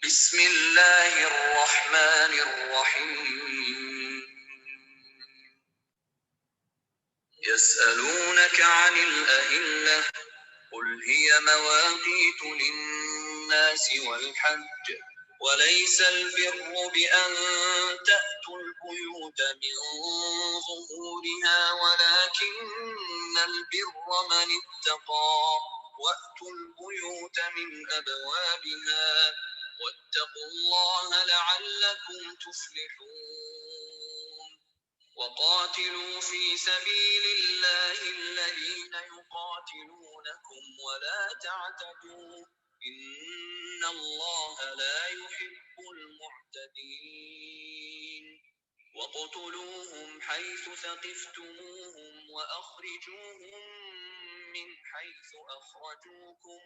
بسم اللہ الرحمن الرحیم يسألونك عن الأهلة قل هي مواقيت للناس والحج وليس البر بأن تأتوا البيوت من ظهورها ولكن البر من اتقى وأتوا البيوت من أبوابها واتقوا الله لعلكم تفلحون وقاتلوا في سبيل الله الذين يقاتلونكم ولا تعتدوا إن الله لا يحب المعتدين وقتلوهم حيث ثقفتموهم وأخرجوهم من حيث أخرجوكم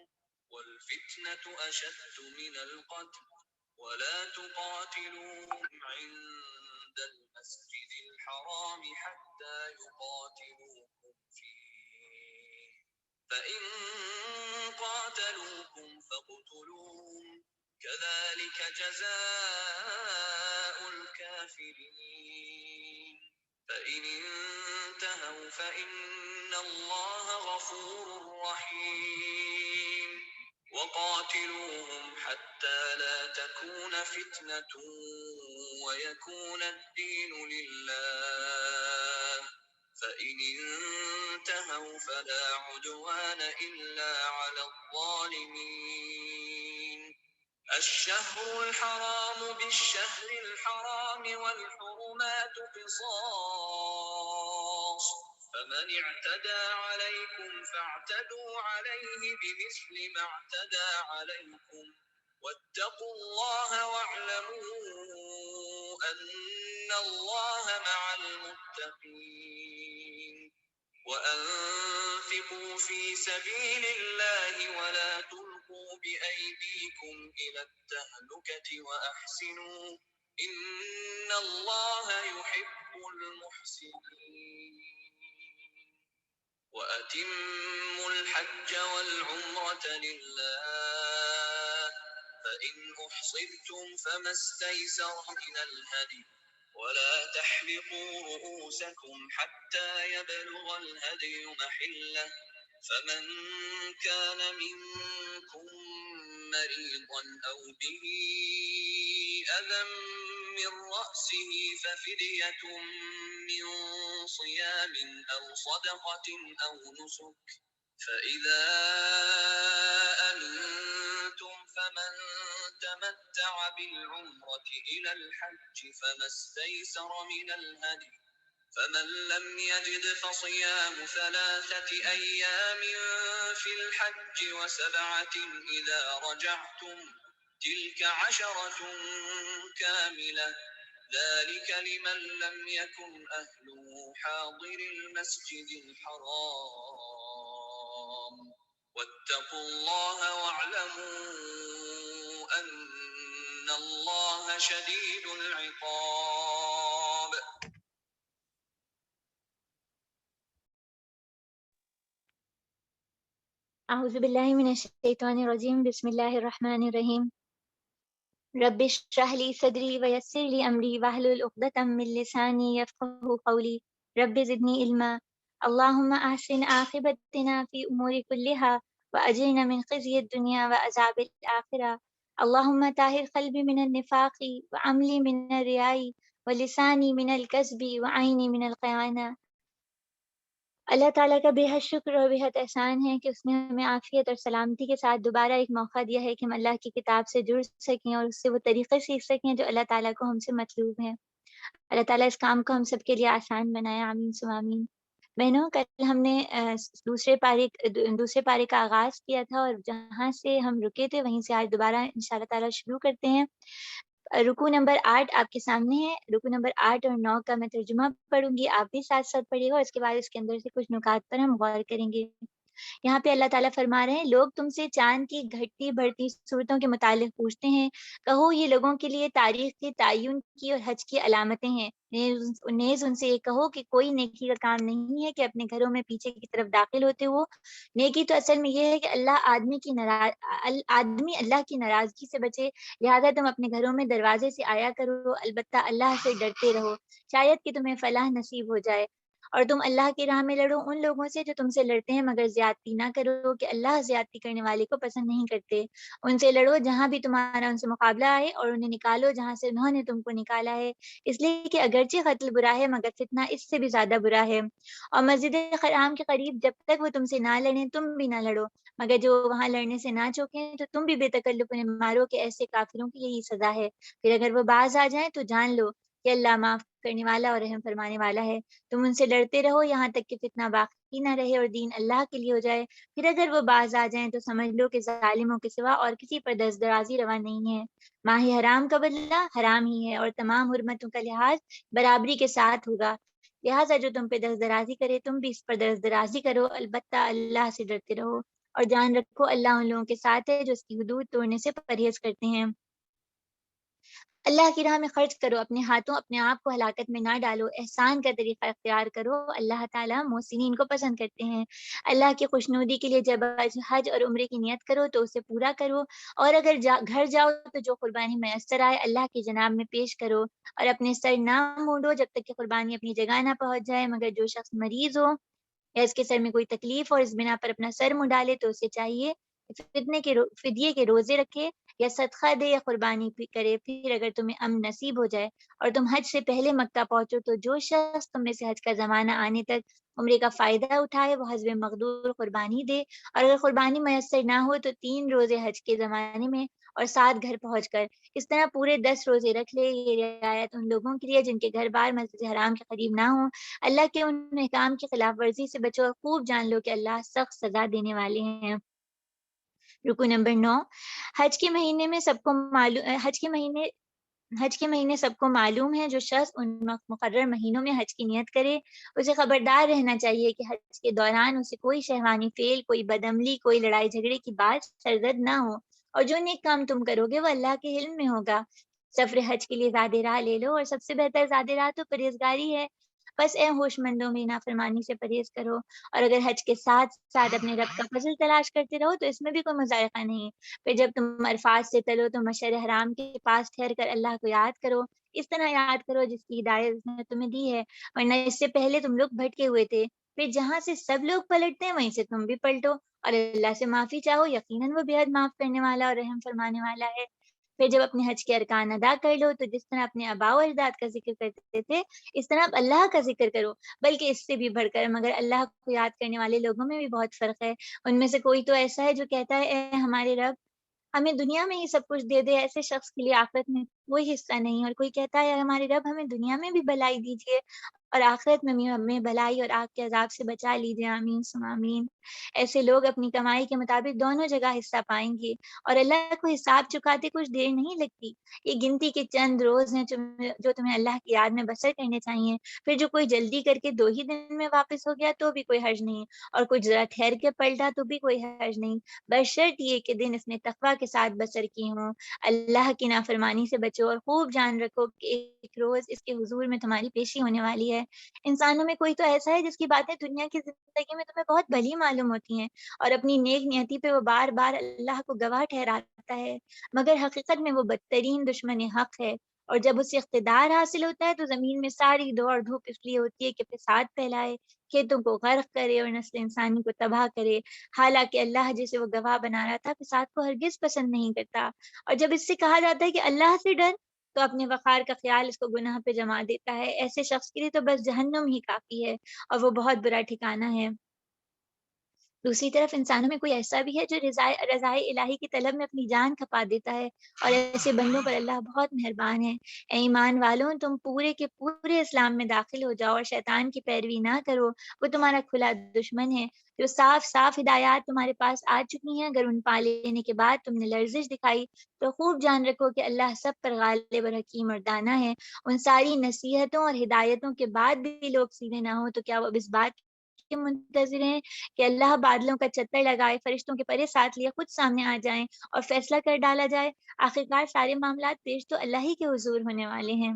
والفتنة أشد من القتل ولا تقاتلوهم عند المسجد الحرام حتى يقاتلوكم فيه فإن قاتلوكم فاقتلوهم كذلك جزاء الكافرين فإن انتهوا فإن الله غفور رحيم وقاتلوهم حتى لا تكون فتنة ويكون الدين لله فإن انتهوا فلا عدوان إلا على الظالمين الشهر الحرام بالشهر الحرام والحرمات قصاص فمن اعتدى عليكم فاعتدوا عليه بمثل ما اعتدى عليكم واتقوا الله واعلموا أن الله مع المتقين وأنفقوا في سبيل الله ولا تلقوا بأيديكم إلى التهلكة وأحسنوا إن الله يحب المحسنين وأتموا الحج والعمرة لله فإن أحصرتم فما استيسر من الهدي ولا تحلقوا رؤوسكم حتى يبلغ الهدي محله فمن كان منكم مريضا أو به أذى من رأسه ففدية من صيام أو صدقة أو نسك فإذا أمنتم فمن تمتع بالعمرة إلى الحج فما استيسر من الهدي فمن لم يجد فصيام 3 أيام في الحج و7 إذا رجعتم تلك 10 كاملة ذلك لمن لم يكن أهله حاضر المسجد الحرام واتقوا الله واعلموا أن الله شديد العقاب اعوذ باللہ من الشیطان الرجیم بسم اللہ الرحمن الرحیم رب اشرح لی صدری ویسر لی امری واحلل عقدۃ من لسانی یفقهوا قولی رب زدنی علما اللہم احسن عاقبتنا فی امور كلها واجرنا من خزي الدنیا وعذاب الآخرہ اللہم طاہر قلبی من النفاق وعملی من الریاء ولسانی من الکذب وعینی من الخیانہ۔ اللہ تعالیٰ کا بے حد شکر اور بے حد احسان ہے کہ اس نے ہمیں عافیت اور سلامتی کے ساتھ دوبارہ ایک موقع دیا ہے کہ ہم اللہ کی کتاب سے جڑ سکیں اور اس سے وہ طریقے سیکھ سکیں جو اللہ تعالیٰ کو ہم سے مطلوب ہیں۔ اللہ تعالیٰ اس کام کو ہم سب کے لیے آسان بنائے، آمین ثم آمین۔ بہنوں، کل ہم نے دوسرے پارے کا آغاز کیا تھا اور جہاں سے ہم رکے تھے وہیں سے آج دوبارہ انشاءاللہ تعالیٰ شروع کرتے ہیں۔ رکوع نمبر 8 آپ کے سامنے ہے۔ رکوع نمبر 8 اور 9 کا میں ترجمہ پڑھوں گی، آپ بھی ساتھ ساتھ پڑھیے گا اور اس کے بعد اس کے اندر سے کچھ نکات پر ہم غور کریں گے۔ یہاں پہ اللہ تعالیٰ فرما رہے ہیں لوگ تم سے چاند کی گھٹتی بڑھتی صورتوں کے متعلق پوچھتے ہیں، کہو یہ لوگوں کے لیے تاریخ کے تعین کی اور حج کی علامتیں ہیں۔ نیز ان سے یہ کہو کہ کوئی نیکی کا کام نہیں ہے کہ اپنے گھروں میں پیچھے کی طرف داخل ہوتے ہو۔ نیکی تو اصل میں یہ ہے کہ آدمی اللہ کی ناراضگی سے بچے، لہذا تم اپنے گھروں میں دروازے سے آیا کرو، البتہ اللہ سے ڈرتے رہو، شاید کہ تمہیں فلاح نصیب ہو جائے۔ اور تم اللہ کی راہ میں لڑو ان لوگوں سے جو تم سے لڑتے ہیں، مگر زیادتی نہ کرو کہ اللہ زیادتی کرنے والے کو پسند نہیں کرتے۔ ان سے لڑو جہاں بھی تمہارا ان سے مقابلہ آئے، اور انہیں نکالو جہاں سے انہوں نے تم کو نکالا ہے، اس لیے کہ اگرچہ قتل برا ہے مگر فتنہ اس سے بھی زیادہ برا ہے۔ اور مسجد حرام کے قریب جب تک وہ تم سے نہ لڑیں تم بھی نہ لڑو، مگر جو وہاں لڑنے سے نہ چوکیں تو تم بھی بے تکلف انہیں مارو کہ ایسے کافروں کی یہی سزا ہے۔ پھر اگر وہ باز آ جائیں تو جان لو کہ اللہ معاف کرنے والا اور رحم فرمانے والا ہے۔ تم ان سے لڑتے رہو یہاں تک کہ فتنہ باقی نہ رہے اور دین اللہ کے لیے ہو جائے۔ پھر اگر وہ باز آ جائیں تو سمجھ لو کہ ظالموں کے سوا اور کسی پر دست درازی روا نہیں ہے۔ ماہ حرام کا بدلہ حرام ہی ہے اور تمام حرمتوں کا لحاظ برابری کے ساتھ ہوگا، لہٰذا جو تم پہ دست درازی کرے تم بھی اس پر دست درازی کرو، البتہ اللہ سے ڈرتے رہو اور جان رکھو اللہ ان لوگوں کے ساتھ ہے جو اس کی حدود توڑنے سے پرہیز کرتے ہیں۔ اللہ کی راہ میں خرچ کرو، اپنے ہاتھوں اپنے آپ کو ہلاکت میں نہ ڈالو، احسان کا طریقہ اختیار کرو، اللہ تعالیٰ محسنین کو پسند کرتے ہیں۔ اللہ کی خوشنودی کے لیے جب حج اور عمرے کی نیت کرو تو اسے پورا کرو، اور اگر گھر جاؤ تو جو قربانی میسر آئے اللہ کی جناب میں پیش کرو، اور اپنے سر نہ مونڈو جب تک کہ قربانی اپنی جگہ نہ پہنچ جائے، مگر جو شخص مریض ہو یا اس کے سر میں کوئی تکلیف اور اس بنا پر اپنا سر منڈا لے تو اسے چاہیے فدیے کے روزے رکھے یا صدقہ دے یا قربانی کرے۔ پھر اگر تمہیں امن نصیب ہو جائے اور تم حج سے پہلے مکہ پہنچو تو جو شخص تم میں سے حج کا زمانہ آنے تک عمرے کا فائدہ اٹھائے وہ حسب مقدور قربانی دے، اور اگر قربانی میسر نہ ہو تو 3 روزے حج کے زمانے میں اور 7 گھر پہنچ کر، اس طرح پورے 10 روزے رکھ لے۔ یہ رعایت ان لوگوں کے لیے جن کے گھر بار مسجد حرام کے قریب نہ ہوں۔ اللہ کے ان احکام کی خلاف ورزی سے بچو اور خوب جان لو کہ اللہ سخت سزا دینے والے ہیں۔ رکو نمبر 9، حج کے مہینے میں سب کو معلوم حج کے مہینے سب کو معلوم ہے۔ جو شخص ان مقرر مہینوں میں حج کی نیت کرے اسے خبردار رہنا چاہیے کہ حج کے دوران اسے کوئی شہوانی فعل، کوئی بدعملی، کوئی لڑائی جھگڑے کی بات سرزد نہ ہو، اور جو نیک کام تم کرو گے وہ اللہ کے علم میں ہوگا۔ سفر حج کے لیے زیادہ راہ لے لو، اور سب سے بہتر زیادہ راہ تو پرہیزگاری ہے، بس اے ہوش مندوں میں نافرمانی سے پرہیز کرو، اور اگر حج کے ساتھ ساتھ اپنے رب کا فضل تلاش کرتے رہو تو اس میں بھی کوئی مذائقہ نہیں۔ پھر جب تم عرفات سے چلو تو مشعر حرام کے پاس ٹھہر کر اللہ کو یاد کرو، اس طرح یاد کرو جس کی ہدایت اس نے تمہیں دی ہے، ورنہ اس سے پہلے تم لوگ بھٹکے ہوئے تھے۔ پھر جہاں سے سب لوگ پلٹتے ہیں وہیں سے تم بھی پلٹو، اور اللہ سے معافی چاہو، یقیناً وہ بے حد معاف کرنے والا اور رحم فرمانے والا ہے۔ پھر جب اپنے حج کے ارکان ادا کر لو تو جس طرح اپنے آباء و اجداد کا ذکر کرتے تھے اس طرح اب اللہ کا ذکر کرو، بلکہ اس سے بھی بڑھ کر، مگر اللہ کو یاد کرنے والے لوگوں میں بھی بہت فرق ہے۔ ان میں سے کوئی تو ایسا ہے جو کہتا ہے اے ہمارے رب ہمیں دنیا میں ہی سب کچھ دے دے، ایسے شخص کے لیے آخرت میں کوئی حصہ نہیں، اور کوئی کہتا ہے ہمارے رب ہمیں دنیا میں بھی بھلائی دیجیے اور آخرت میں بھی ہمیں بھلائی اور آگ کے عذاب سے بچا لیجیے، آمین ثم آمین۔ ایسے لوگ اپنی کمائی کے مطابق دونوں جگہ حصہ پائیں گے، اور اللہ کو حساب چکاتے کچھ دیر نہیں لگتی۔ یہ گنتی کے چند روز ہیں جو تمہیں اللہ کی یاد میں بسر کرنے چاہیے، پھر جو کوئی جلدی کر کے 2 ہی دن میں واپس ہو گیا تو بھی کوئی حرج نہیں، اور کچھ ذرا ٹھہر کے پلٹا تو بھی کوئی حرج نہیں، بشرط یہ کہ دن اس نے تقویٰ کے ساتھ بسر کی ہوں۔ اللہ کی نافرمانی سے بچو اور خوب جان رکھو کہ ایک روز اس کے حضور میں تمہاری پیشی ہونے والی ہے۔ انسانوں میں کوئی تو ایسا ہے جس کی باتیں دنیا کی زندگی میں تمہیں بہت بھلی معلوم ہوتی ہیں اور اپنی نیک نیتی پہ وہ بار بار اللہ کو گواہ ٹھہراتا ہے، مگر حقیقت میں وہ بدترین دشمن حق ہے، اور جب اسے اقتدار حاصل ہوتا ہے تو زمین میں ساری دوڑ دھوپ اس لیے ہوتی ہے کہ فساد پھیلائے، کھیتوں کو غرق کرے اور نسل انسانی کو تباہ کرے، حالانکہ اللہ جسے وہ گواہ بنا رہا تھا فساد کو ہرگز پسند نہیں کرتا۔ اور جب اس سے کہا جاتا ہے کہ اللہ سے ڈر تو اپنے وقار کا خیال اس کو گناہ پہ جما دیتا ہے، ایسے شخص کے لیے تو بس جہنم ہی کافی ہے اور وہ بہت برا ٹھکانہ ہے۔ دوسری طرف انسانوں میں کوئی ایسا بھی ہے جو رضائے الہی کی طلب میں اپنی جان کھپا دیتا ہے، اور ایسے بندوں پر اللہ بہت مہربان ہے۔ اے ایمان والوں تم پورے کے پورے اسلام میں داخل ہو جاؤ اور شیطان کی پیروی نہ کرو، وہ تمہارا کھلا دشمن ہے۔ جو صاف صاف ہدایات تمہارے پاس آ چکی ہیں، اگر ان پا لینے کے بعد تم نے لرزش دکھائی تو خوب جان رکھو کہ اللہ سب پر غالب اور حکیم اور دانا ہے۔ ان ساری نصیحتوں اور ہدایتوں کے بعد بھی لوگ سیدھے نہ ہو تو کیا وہ اب اس بات کے منتظر ہیں کہ اللہ بادلوں کا چتر لگائے، فرشتوں کے پرے ساتھ لیے خود سامنے آ جائیں اور فیصلہ کر ڈالا جائے۔ آخرکار سارے معاملات پیش تو اللہ ہی کے حضور ہونے والے ہیں۔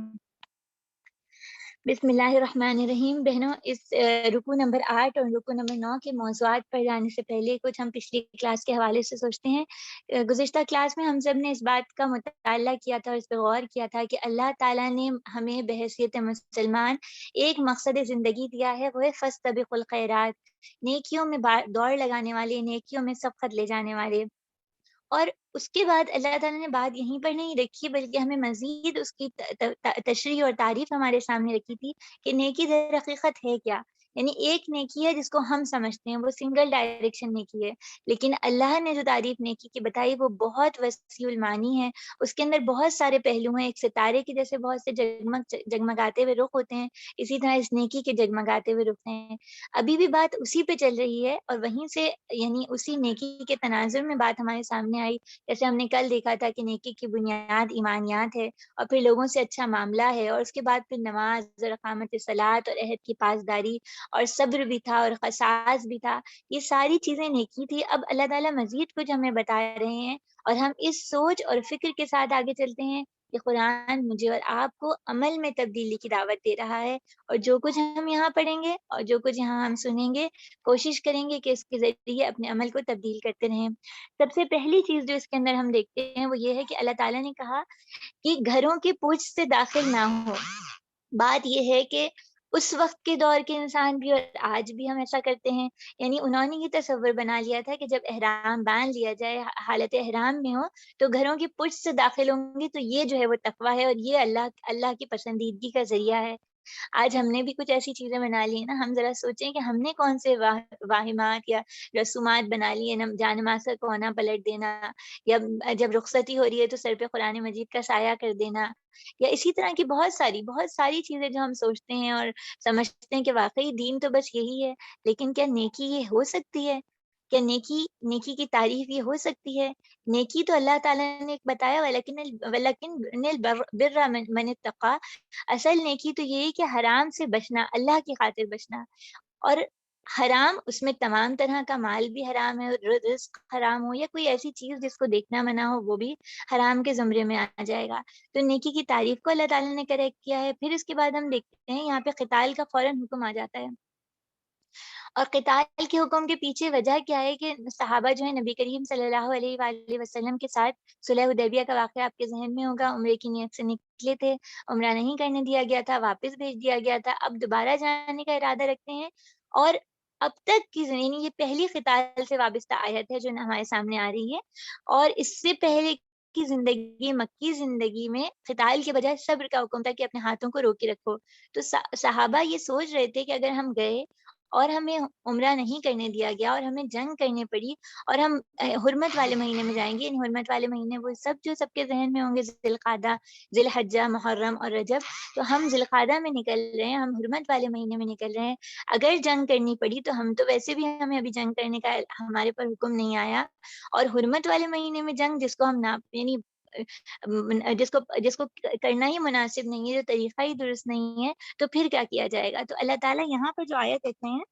بسم اللہ الرحمن الرحیم۔ بہنوں، اس رکوع نمبر 8 اور رکوع نمبر 9 کے موضوعات پر جانے سے پہلے کچھ ہم پچھلی کلاس کے حوالے سے سوچتے ہیں۔ گزشتہ کلاس میں ہم سب نے اس بات کا مطالعہ کیا تھا اور اس پہ غور کیا تھا کہ اللہ تعالیٰ نے ہمیں بحیثیت مسلمان ایک مقصد زندگی دیا ہے، وہ ہے فاستبقوا الخیرات، نیکیوں میں دوڑ لگانے والے، نیکیوں میں سبقت لے جانے والے۔ اور اس کے بعد اللہ تعالیٰ نے بات یہیں پر نہیں رکھی بلکہ ہمیں مزید اس کی تشریح اور تعریف ہمارے سامنے رکھی تھی کہ نیکی در حقیقت ہے کیا۔ یعنی ایک نیکی ہے جس کو ہم سمجھتے ہیں وہ سنگل ڈائریکشن نیکی ہے، لیکن اللہ نے جو تعریف نیکی کی بتائی وہ بہت وسیع المعانی ہے، اس کے اندر بہت سارے پہلو ہیں۔ ایک ستارے کے جیسے بہت سے جگمگاتے ہوئے رخ ہوتے ہیں، اسی طرح اس نیکی کے جگمگاتے ہوئے رخ ہیں۔ ابھی بھی بات اسی پہ چل رہی ہے اور وہیں سے یعنی اسی نیکی کے تناظر میں بات ہمارے سامنے آئی۔ جیسے ہم نے کل دیکھا تھا کہ نیکی کی بنیاد ایمانیات ہے اور پھر لوگوں سے اچھا معاملہ ہے، اور اس کے بعد پھر نماز اور اقامت صلاۃ اور عہد کی پاسداری اور صبر بھی تھا اور قصاص بھی تھا۔ یہ ساری چیزیں نیکی تھی۔ اب اللہ تعالیٰ مزید کچھ ہمیں بتا رہے ہیں اور ہم اس سوچ اور فکر کے ساتھ آگے چلتے ہیں کہ قرآن مجھے اور آپ کو عمل میں تبدیلی کی دعوت دے رہا ہے، اور جو کچھ ہم یہاں پڑھیں گے اور جو کچھ یہاں ہم سنیں گے کوشش کریں گے کہ اس کے ذریعے اپنے عمل کو تبدیل کرتے رہیں۔ سب سے پہلی چیز جو اس کے اندر ہم دیکھتے ہیں وہ یہ ہے کہ اللہ تعالیٰ نے کہا کہ گھروں کی پوچھ سے داخل نہ ہو۔ بات یہ ہے کہ اس وقت کے دور کے انسان بھی اور آج بھی ہم ایسا کرتے ہیں، یعنی انہوں نے یہ تصور بنا لیا تھا کہ جب احرام باندھ لیا جائے، حالت احرام میں ہو تو گھروں کی پوچھ سے داخل ہوں گی تو یہ جو ہے وہ تقویٰ ہے اور یہ اللہ کی پسندیدگی کا ذریعہ ہے۔ آج ہم نے بھی کچھ ایسی چیزیں بنا لی ہیں نا، ہم ذرا سوچیں کہ ہم نے کون سے واہمات یا رسومات بنا لی ہیں، جانماز کا کونا پلٹ دینا، یا جب رخصتی ہو رہی ہے تو سر پہ قرآن مجید کا سایہ کر دینا، یا اسی طرح کی بہت ساری چیزیں جو ہم سوچتے ہیں اور سمجھتے ہیں کہ واقعی دین تو بس یہی ہے، لیکن کیا نیکی یہ ہو سکتی ہے؟ کیا نیکی کی تعریف یہ ہو سکتی ہے؟ نیکی تو اللہ تعالیٰ نے ایک بتایا وَلَكِنَّ الْبِرَّ مَنِ اتَّقَىٰ، اصل نیکی تو یہ ہے کہ حرام سے بچنا، اللہ کی خاطر بچنا، اور حرام اس میں تمام طرح کا مال بھی حرام ہے، رزق حرام ہو یا کوئی ایسی چیز جس کو دیکھنا منع ہو وہ بھی حرام کے زمرے میں آ جائے گا۔ تو نیکی کی تعریف کو اللہ تعالیٰ نے کریکٹ کیا ہے۔ پھر اس کے بعد ہم دیکھتے ہیں یہاں پہ قتال کا فوراً حکم آ جاتا ہے، اور قتال کے حکم کے پیچھے وجہ کیا ہے کہ صحابہ جو ہے نبی کریم صلی اللہ علیہ وآلہ وسلم کے ساتھ صلح حدیبیہ کا واقعہ آپ کے ذہن میں ہوگا، عمرے کی نیت سے نکلے تھے، عمرہ نہیں کرنے دیا گیا تھا، واپس بھیج دیا گیا تھا، اب دوبارہ جانے کا ارادہ رکھتے ہیں، اور اب تک کی یعنی یہ پہلی قتال سے وابستہ آیت ہے جو ہمارے سامنے آ رہی ہے، اور اس سے پہلے کی زندگی، مکی زندگی میں قتال کے بجائے صبر کا حکم تھا کہ اپنے ہاتھوں کو روکے رکھو۔ تو صحابہ یہ سوچ رہے تھے کہ اگر ہم گئے اور ہمیں عمرہ نہیں کرنے دیا گیا اور ہمیں جنگ کرنی پڑی اور ہم حرمت والے مہینے میں جائیں گے، ان حرمت والے مہینے وہ سب کے ذہن میں ہوں گے، ذی القعدہ، ذی الحجہ، محرم اور رجب، تو ہم ذی القعدہ میں نکل رہے ہیں، ہم حرمت والے مہینے میں نکل رہے ہیں، اگر جنگ کرنی پڑی تو ہم تو ویسے بھی ہمیں ابھی جنگ کرنے کا ہمارے پر حکم نہیں آیا، اور حرمت والے مہینے میں جنگ جس کو ہم یعنی جس کو کرنا ہی مناسب نہیں ہے، جو طریقہ ہی درست نہیں ہے، تو پھر کیا کیا جائے گا؟ تو اللہ تعالیٰ یہاں پر جو آیت کہتے ہیں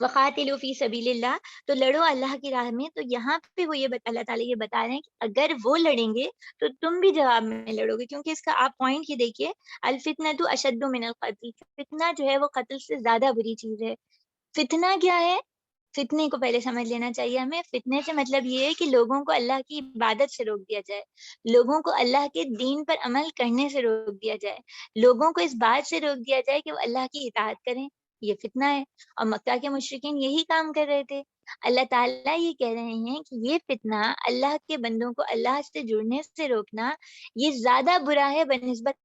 وَقَاتِلُوا فِي سَبِيلِ اللَّهِ، تو لڑو اللہ کی راہ میں، تو یہاں پہ وہ اللہ تعالیٰ یہ بتا رہے ہیں کہ اگر وہ لڑیں گے تو تم بھی جواب میں لڑو گے، کیونکہ اس کا آپ پوائنٹ یہ دیکھیے، الفتنۃ اشد من القتل، فتنہ جو ہے وہ قتل سے زیادہ بری چیز ہے۔ فتنہ کیا ہے؟ فتنے کو پہلے سمجھ لینا چاہیے ہمیں۔ فتنے سے مطلب یہ ہے کہ لوگوں کو اللہ کی عبادت سے روک دیا جائے، لوگوں کو اللہ کے دین پر عمل کرنے سے روک دیا جائے، لوگوں کو اس بات سے روک دیا جائے کہ وہ اللہ کی اطاعت کریں، یہ فتنہ ہے۔ اور مکہ کے مشرکین یہی کام کر رہے تھے۔ اللہ تعالیٰ یہ کہہ رہے ہیں کہ یہ فتنہ، اللہ کے بندوں کو اللہ سے جڑنے سے روکنا، یہ زیادہ برا ہے بنسبت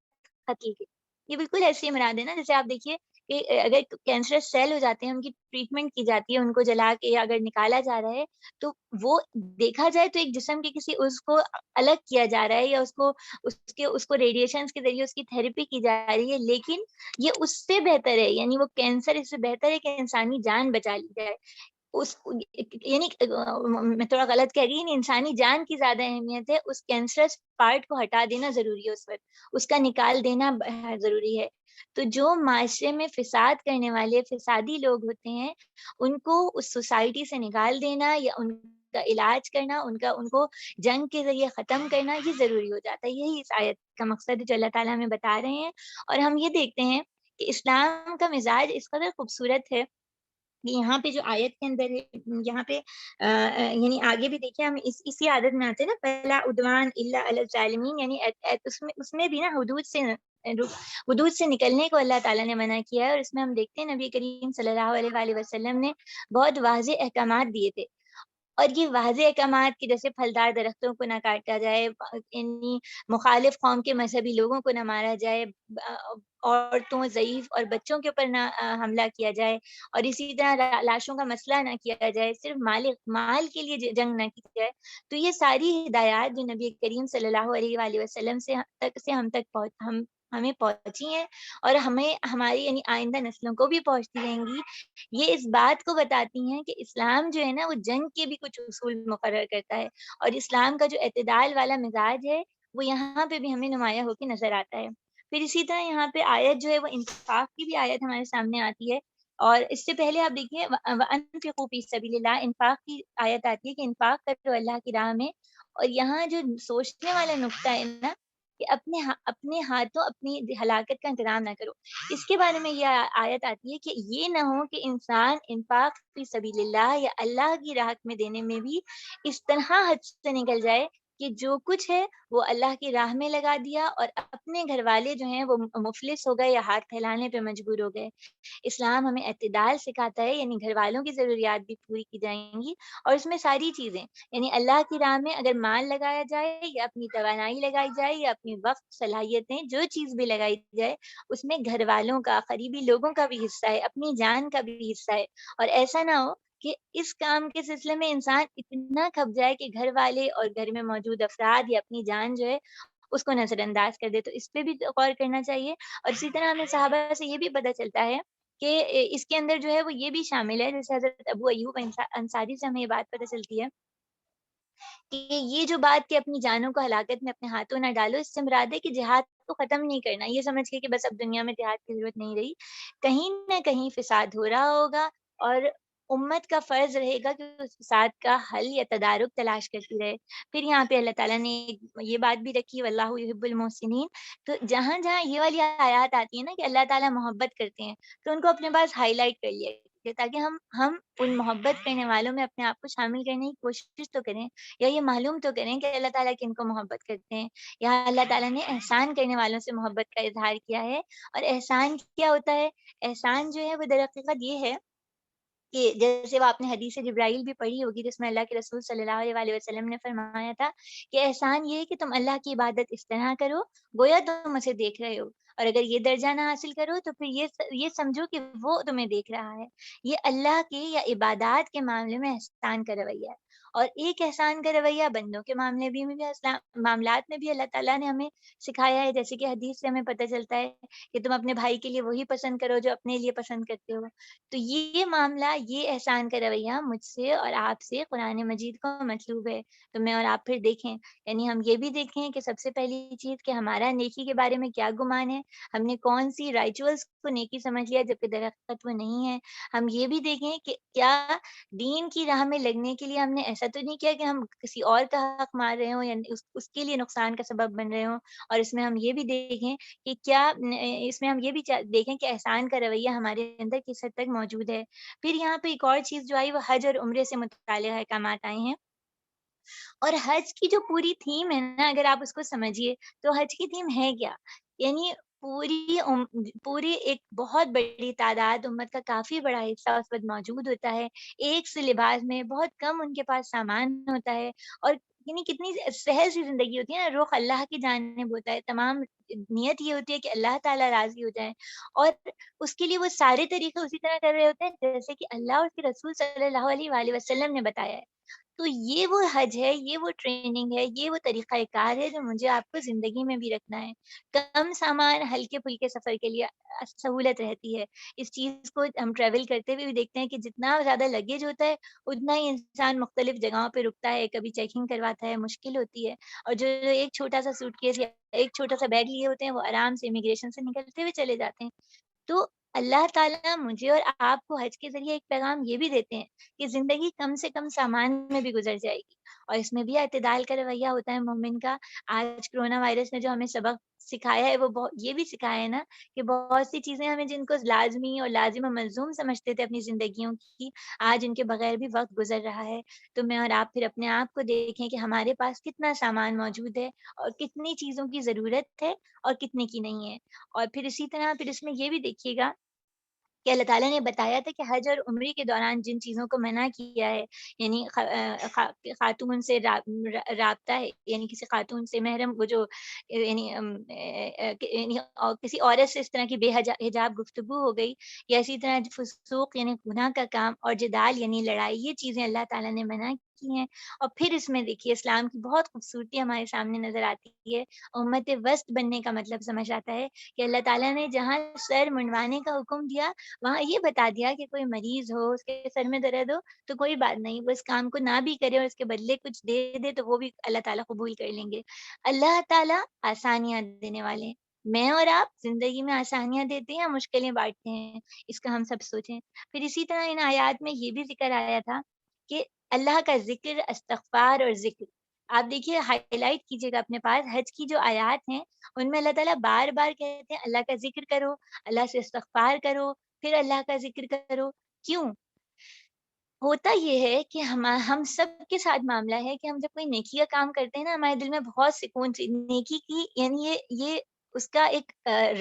قتل کے۔ یہ بالکل ایسی مراد ہے نا، جیسے آپ دیکھیے کہ اگر کینسرس سیل ہو جاتے ہیں، ان کی ٹریٹمنٹ کی جاتی ہے، ان کو جلا کے یا اگر نکالا جا رہا ہے، تو وہ دیکھا جائے تو ایک جسم کے کسی عضو کو الگ کیا جا رہا ہے، یا اس کو ریڈیشنز کے ذریعے اس کی تھیراپی کی جا رہی ہے، لیکن یہ اس سے بہتر ہے، یعنی وہ کینسر اس سے بہتر ہے کہ انسانی جان بچا لی جائے۔ اس یعنی میں تھوڑا غلط کہہ رہی ہوں، انسانی جان کی زیادہ اہمیت ہے، اس کینسرس پارٹ کو ہٹا دینا ضروری ہے، اس وقت اس کا نکال دینا ضروری ہے۔ تو جو معاشرے میں فساد کرنے والے فسادی لوگ ہوتے ہیں، ان کو اس سوسائٹی سے نکال دینا یا ان کا علاج کرنا، ان کو جنگ کے ذریعے ختم کرنا، یہ ضروری ہو جاتا ہے۔ یہی اس آیت کا مقصد ہے جو اللہ تعالیٰ ہمیں بتا رہے ہیں۔ اور ہم یہ دیکھتے ہیں کہ اسلام کا مزاج اس قدر خوبصورت ہے کہ یہاں پہ جو آیت کے اندر ہے، یہاں پہ یعنی آگے بھی دیکھیں، ہم اسی عادت میں آتے ہیں نا، پہلا عدوان الا علی الظالمین، یعنی اس میں بھی نا حدود سے نکلنے کو اللہ تعالیٰ نے منع کیا ہے، اور اس میں ہم دیکھتے ہیں نبی کریم صلی اللہ علیہ وآلہ وسلم نے بہت واضح احکامات دیے تھے، اور یہ واضح احکامات کہ جیسے پھلدار درختوں کو نہ کاٹا جائے، یعنی مخالف قوم کے مذہبی لوگوں کو نہ مارا جائے، عورتوں، ضعیف اور بچوں کے اوپر نہ حملہ کیا جائے، اور اسی طرح لاشوں کا مسئلہ نہ کیا جائے، صرف مال کے لیے جنگ نہ کی جائے۔ تو یہ ساری ہدایات جو نبی کریم صلی اللہ علیہ وآلہ وسلم سے ہم تک ہمیں پہنچی ہیں، اور ہمیں ہماری یعنی آئندہ نسلوں کو بھی پہنچتی رہیں گی، یہ اس بات کو بتاتی ہیں کہ اسلام جو ہے نا، وہ جنگ کے بھی کچھ اصول مقرر کرتا ہے، اور اسلام کا جو اعتدال والا مزاج ہے وہ یہاں پہ بھی ہمیں نمایاں ہو کے نظر آتا ہے۔ پھر اسی طرح یہاں پہ آیت جو ہے وہ انفاق کی بھی آیت ہمارے سامنے آتی ہے، اور اس سے پہلے آپ دیکھیے وَأَنفِقُوا فِي سَبِيلِ اللَّهِ، انفاق کی آیت آتی ہے کہ انفاق کرو اللہ کی راہ میں، اور یہاں جو سوچنے والا نقطہ ہے نا کہ اپنے ہاتھوں اپنی ہلاکت کا انتظام نہ کرو، اس کے بارے میں یہ آیت آتی ہے کہ یہ نہ ہو کہ انسان انفاق فی سبیل اللہ یا اللہ کی راہ میں دینے میں بھی اس طرح حد سے نکل جائے کہ جو کچھ ہے وہ اللہ کی راہ میں لگا دیا، اور اپنے گھر والے جو ہیں وہ مفلس ہو گئے یا ہاتھ پھیلانے پہ مجبور ہو گئے۔ اسلام ہمیں اعتدال سکھاتا ہے، یعنی گھر والوں کی ضروریات بھی پوری کی جائیں گی، اور اس میں ساری چیزیں، یعنی اللہ کی راہ میں اگر مال لگایا جائے یا اپنی توانائی لگائی جائے یا اپنی وقت صلاحیتیں جو چیز بھی لگائی جائے، اس میں گھر والوں کا، قریبی لوگوں کا بھی حصہ ہے، اپنی جان کا بھی حصہ ہے، اور ایسا نہ ہو کہ اس کام کے سلسلے میں انسان اتنا کھپ جائے کہ گھر والے اور گھر میں موجود افراد یا اپنی جان جو ہے اس کو نظر انداز کر دے۔ تو اس پہ بھی غور کرنا چاہیے، اور اسی طرح ہمیں صحابہ سے یہ بھی پتہ چلتا ہے کہ اس کے اندر جو ہے وہ یہ بھی شامل ہے، جیسے حضرت ابو ایوب انصاری سے ہمیں یہ بات پتہ چلتی ہے کہ یہ جو بات کہ اپنی جانوں کو ہلاکت میں اپنے ہاتھوں نہ ڈالو، اس سے مراد ہے کہ جہاد کو ختم نہیں کرنا، یہ سمجھ کے کہ بس اب دنیا میں جہاد کی ضرورت نہیں رہی، کہیں نہ کہیں فساد ہو رہا ہوگا، اور امت کا فرض رہے گا کہ اس فساد کا حل یا تدارک تلاش کرتی رہے۔ پھر یہاں پہ اللہ تعالیٰ نے یہ بات بھی رکھی، واللہ یحب المحسنین، تو جہاں جہاں یہ والی آیات آتی ہے نا کہ اللہ تعالیٰ محبت کرتے ہیں، تو ان کو اپنے پاس ہائی لائٹ کر لیا کہ تاکہ ہم ان محبت کرنے والوں میں اپنے آپ کو شامل کرنے کی کوشش تو کریں، یا یہ معلوم تو کریں کہ اللہ تعالیٰ کن کو محبت کرتے ہیں۔ یہاں اللہ تعالیٰ نے احسان کرنے والوں سے محبت کا اظہار کیا ہے، اور احسان کیا ہوتا ہے؟ احسان جو ہے وہ در حقیقت یہ ہے کہ جیسے وہ آپ نے حدیث جبرائیل بھی پڑھی ہوگی، جس میں اللہ کے رسول صلی اللہ علیہ وآلہ وسلم نے فرمایا تھا کہ احسان یہ ہے کہ تم اللہ کی عبادت اس طرح کرو گویا تم اسے دیکھ رہے ہو، اور اگر یہ درجہ نہ حاصل کرو تو پھر یہ سمجھو کہ وہ تمہیں دیکھ رہا ہے۔ یہ اللہ کے یا عبادات کے معاملے میں احسان کا رویہ ہے، اور ایک احسان کا رویہ بندوں کے معاملات میں بھی اللہ تعالیٰ نے ہمیں سکھایا ہے، جیسے کہ حدیث سے ہمیں پتہ چلتا ہے کہ تم اپنے بھائی کے لیے وہی پسند کرو جو اپنے لیے پسند کرتے ہو۔ تو یہ معاملہ، یہ احسان کا رویہ مجھ سے اور آپ سے قرآن مجید کو مطلوب ہے۔ تو میں اور آپ پھر دیکھیں، یعنی ہم یہ بھی دیکھیں کہ سب سے پہلی چیز کہ ہمارا نیکی کے بارے میں کیا گمان ہے، ہم نے کون سی رائچولس کو نیکی سمجھ لیا جبکہ در حقیقت وہ نہیں ہے۔ ہم یہ بھی دیکھیں کہ کیا دین کی راہ میں لگنے کے لیے ہم نے ایسا تو نہیں کیا کہ ہم کسی اور کا حق مار رہے ہوں یا اس کے لیے نقصان کا سبب بن رہے ہوں، اور اس میں ہم یہ بھی دیکھیں کہ کیا اس میں ہم یہ بھی دیکھیں کہ احسان کا رویہ ہمارے اندر کس حد تک موجود ہے۔ پھر یہاں پہ ایک اور چیز جو آئی وہ حج اور عمرے سے متعلق احکامات آئے ہیں، اور حج کی جو پوری تھیم ہے نا، اگر آپ اس کو سمجھیے تو حج کی تھیم ہے کیا؟ یعنی پوری ایک بہت بڑی تعداد، امت کا کافی بڑا حصہ اس وقت موجود ہوتا ہے، ایک سے لباس میں، بہت کم ان کے پاس سامان ہوتا ہے، اور یعنی کتنی سہل سی زندگی ہوتی ہے نا، رخ اللہ کی جانب ہوتا ہے، تمام نیت یہ ہوتی ہے کہ اللہ تعالیٰ راضی ہو جائیں، اور اس کے لیے وہ سارے طریقے اسی طرح کر رہے ہوتے ہیں جیسے کہ اللہ اور اس کے رسول صلی اللہ علیہ وآلہ وسلم نے بتایا ہے۔ تو یہ وہ حج ہے، یہ وہ ٹریننگ ہے، یہ وہ طریقہ کار ہے جو مجھے آپ کو زندگی میں بھی رکھنا ہے۔ کم سامان، ہلکے-پھلکے سفر کے لیے سہولت رہتی ہے۔ اس چیز کو ہم ٹریول کرتے ہوئے بھی دیکھتے ہیں کہ جتنا زیادہ لگیج ہوتا ہے، اتنا ہی انسان مختلف جگہوں پہ رکتا ہے، کبھی چیکنگ کرواتا ہے، مشکل ہوتی ہے، اور جو ایک چھوٹا-سا سوٹ کیس یا ایک چھوٹا-سا بیگ لیے ہوتے ہیں، وہ آرام سے امیگریشن سے نکلتے ہوئے چلے جاتے ہیں۔ تو اللہ تعالیٰ مجھے اور آپ کو حج کے ذریعے ایک پیغام یہ بھی دیتے ہیں کہ زندگی کم سے کم سامان میں بھی گزر جائے گی، اور اس میں بھی اعتدال کا رویہ ہوتا ہے مومن کا۔ آج کرونا وائرس نے جو ہمیں سبق سکھایا ہے، وہ یہ بھی سکھایا ہے نا کہ بہت سی چیزیں ہمیں جن کو لازمی اور لازم و ملزوم سمجھتے تھے اپنی زندگیوں کی، آج ان کے بغیر بھی وقت گزر رہا ہے۔ تو میں اور آپ پھر اپنے آپ کو دیکھیں کہ ہمارے پاس کتنا سامان موجود ہے، اور کتنی چیزوں کی ضرورت ہے اور کتنے کی نہیں ہے۔ اور پھر اسی طرح پھر اس میں یہ بھی دیکھیے گا کہ اللہ تعالیٰ نے بتایا تھا کہ حج اور عمرے کے دوران جن چیزوں کو منع کیا ہے، یعنی خاتون سے رابطہ ہے، یعنی کسی خاتون سے محرم وہ جو یعنی یعنی کسی عورت سے اس طرح کی بے حجاب گفتگو ہو گئی، یا اسی طرح فسوق یعنی گناہ کا کام، اور جدال یعنی لڑائی، یہ چیزیں اللہ تعالیٰ نے منع کی ہیں۔ اور پھر اس میں دیکھیے اسلام کی بہت خوبصورتی ہمارے سامنے نظر آتی ہے۔ امت وسط بننے کا مطلب سمجھ آتا ہے کہ اللہ تعالیٰ نے جہاں سر منڈوانے کا حکم دیا، وہاں یہ بتا دیا کہ کوئی مریض ہو، اس کے سر میں درد ہو، تو کوئی بات نہیں، وہ اس کام کو نہ بھی کرے اور اس کے بدلے کچھ دے دے تو وہ بھی اللہ تعالیٰ قبول کر لیں گے۔ اللہ تعالیٰ آسانیاں دینے والے ہیں۔ میں اور آپ زندگی میں آسانیاں دیتے ہیں یا مشکلیں بانٹتے ہیں؟ اس کا ہم سب سوچیں۔ پھر اسی طرح ان آیات میں یہ بھی ذکر آیا تھا کہ اللہ کا ذکر، استغفار اور ذکر۔ آپ دیکھیے، ہائی لائٹ کیجیے گا اپنے پاس، حج کی جو آیات ہیں ان میں اللہ تعالیٰ بار بار کہتے ہیں اللہ کا ذکر کرو، اللہ سے استغفار کرو، پھر اللہ کا ذکر کرو۔ کیوں؟ ہوتا یہ ہے کہ ہم سب کے ساتھ معاملہ ہے کہ ہم جب کوئی نیکی کا کام کرتے ہیں نا، ہمارے دل میں بہت سکون سی نیکی کی، یعنی یہ اس کا ایک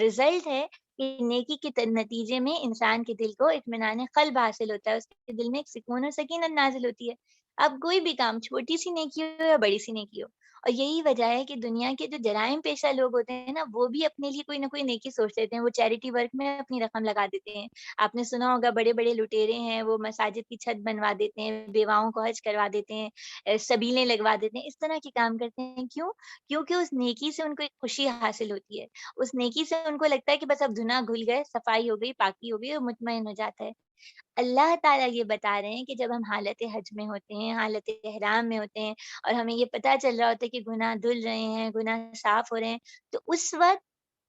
رزلٹ ہے کہ نیکی کے نتیجے میں انسان کے دل کو اطمینان قلب حاصل ہوتا ہے، اس کے دل میں ایک سکون اور سکینت نازل ہوتی ہے۔ اب کوئی بھی کام، چھوٹی سی نیکی ہو یا بڑی سی نیکی ہو، اور یہی وجہ ہے کہ دنیا کے جو جرائم پیشہ لوگ ہوتے ہیں نا، وہ بھی اپنے لیے کوئی نہ کوئی نیکی سوچ لیتے ہیں، وہ چیریٹی ورک میں اپنی رقم لگا دیتے ہیں۔ آپ نے سنا ہوگا بڑے بڑے لٹیرے ہیں، وہ مساجد کی چھت بنوا دیتے ہیں، بیواؤں کو حج کروا دیتے ہیں، سبیلیں لگوا دیتے ہیں، اس طرح کے کام کرتے ہیں۔ کیوں؟ کیونکہ اس نیکی سے ان کو ایک خوشی حاصل ہوتی ہے، اس نیکی سے ان کو لگتا ہے کہ بس اب گناہ دھل گئے، صفائی ہو گئی، پاکی ہو گئی، اور مطمئن ہو جاتا ہے۔ اللہ تعالیٰ یہ بتا رہے ہیں کہ جب ہم حالت حج میں ہوتے ہیں، حالت احرام میں ہوتے ہیں، اور ہمیں یہ پتہ چل رہا ہوتا ہے کہ گناہ دھل رہے ہیں، گناہ صاف ہو رہے ہیں، تو اس وقت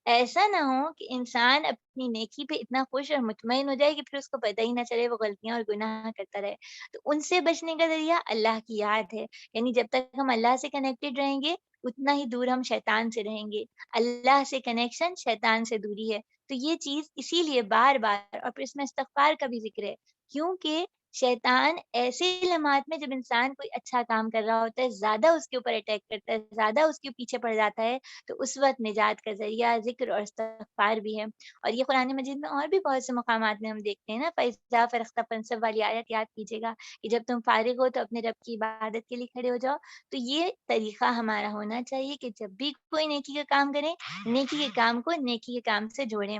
ایسا نہ ہو کہ انسان اپنی نیکی پہ اتنا خوش اور مطمئن ہو جائے کہ پھر اس کو پتہ ہی نہ چلے وہ غلطیاں اور گناہ کرتا رہے۔ تو ان سے بچنے کا ذریعہ اللہ کی یاد ہے، یعنی جب تک ہم اللہ سے کنیکٹڈ رہیں گے، اتنا ہی دور ہم شیطان سے رہیں گے۔ اللہ سے کنیکشن، شیطان سے دوری ہے۔ تو یہ چیز اسی لیے بار-بار، اور پھر اس میں استغفار کا بھی ذکر ہے، کیونکہ شیطان ایسے لمحات میں جب انسان کوئی اچھا کام کر رہا ہوتا ہے، زیادہ اس کے اوپر اٹیک کرتا ہے، زیادہ اس کے پیچھے پڑ جاتا ہے، تو اس وقت نجات کا ذریعہ ذکر اور استغفار بھی ہے۔ اور یہ قرآن مجید میں اور بھی بہت سے مقامات میں ہم دیکھتے ہیں نا، فَإِذَا فَرَغْتَ فَانصَبْ والی آیت یاد کیجیے گا کہ جب تم فارغ ہو تو اپنے رب کی عبادت کے لیے کھڑے ہو جاؤ۔ تو یہ طریقہ ہمارا ہونا چاہیے کہ جب بھی کوئی نیکی کا کام کریں، نیکی کے کام کو نیکی کے کام سے جوڑیں۔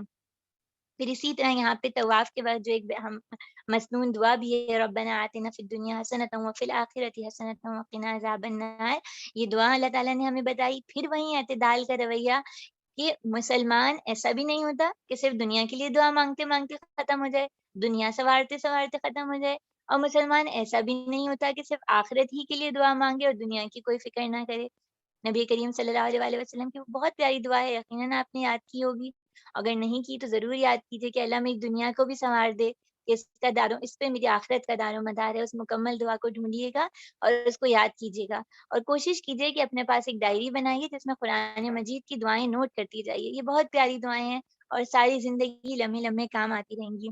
پھر اسی طرح یہاں پہ طواف کے بعد جو ایک ہم مسنون دعا بھی ہے، ربنا آتنا فی الدنیا حسنۃ وفی الآخرۃ حسنۃ وقنا عذاب النار، یہ دعا اللہ تعالیٰ نے ہمیں بتائی۔ پھر وہیں اعتدال کا رویہ کہ مسلمان ایسا بھی نہیں ہوتا کہ صرف دنیا کے لیے دعا مانگتے مانگتے ختم ہو جائے، دنیا سنوارتے سنوارتے ختم ہو جائے، اور مسلمان ایسا بھی نہیں ہوتا کہ صرف آخرت ہی کے لیے دعا مانگے اور دنیا کی کوئی فکر نہ کرے۔ نبی کریم صلی اللہ علیہ وآلہ وسلم کی بہت پیاری دعا ہے، یقیناً آپ نے یاد کی ہوگی، اگر نہیں کی تو ضرور یاد کیجیے کہ اللہ میری دنیا کو بھی سنوار دے، کہ اس پہ میری آخرت کا دار و مدار ہے۔ اس مکمل دعا کو ڈھونڈیے گا اور اس کو یاد کیجیے گا، اور کوشش کیجیے کہ اپنے پاس ایک ڈائری بنائیے جس میں قرآن مجید کی دعائیں نوٹ کرتی جائیے۔ یہ بہت پیاری دعائیں ہیں اور ساری زندگی لمحے لمحے کام آتی رہیں گی۔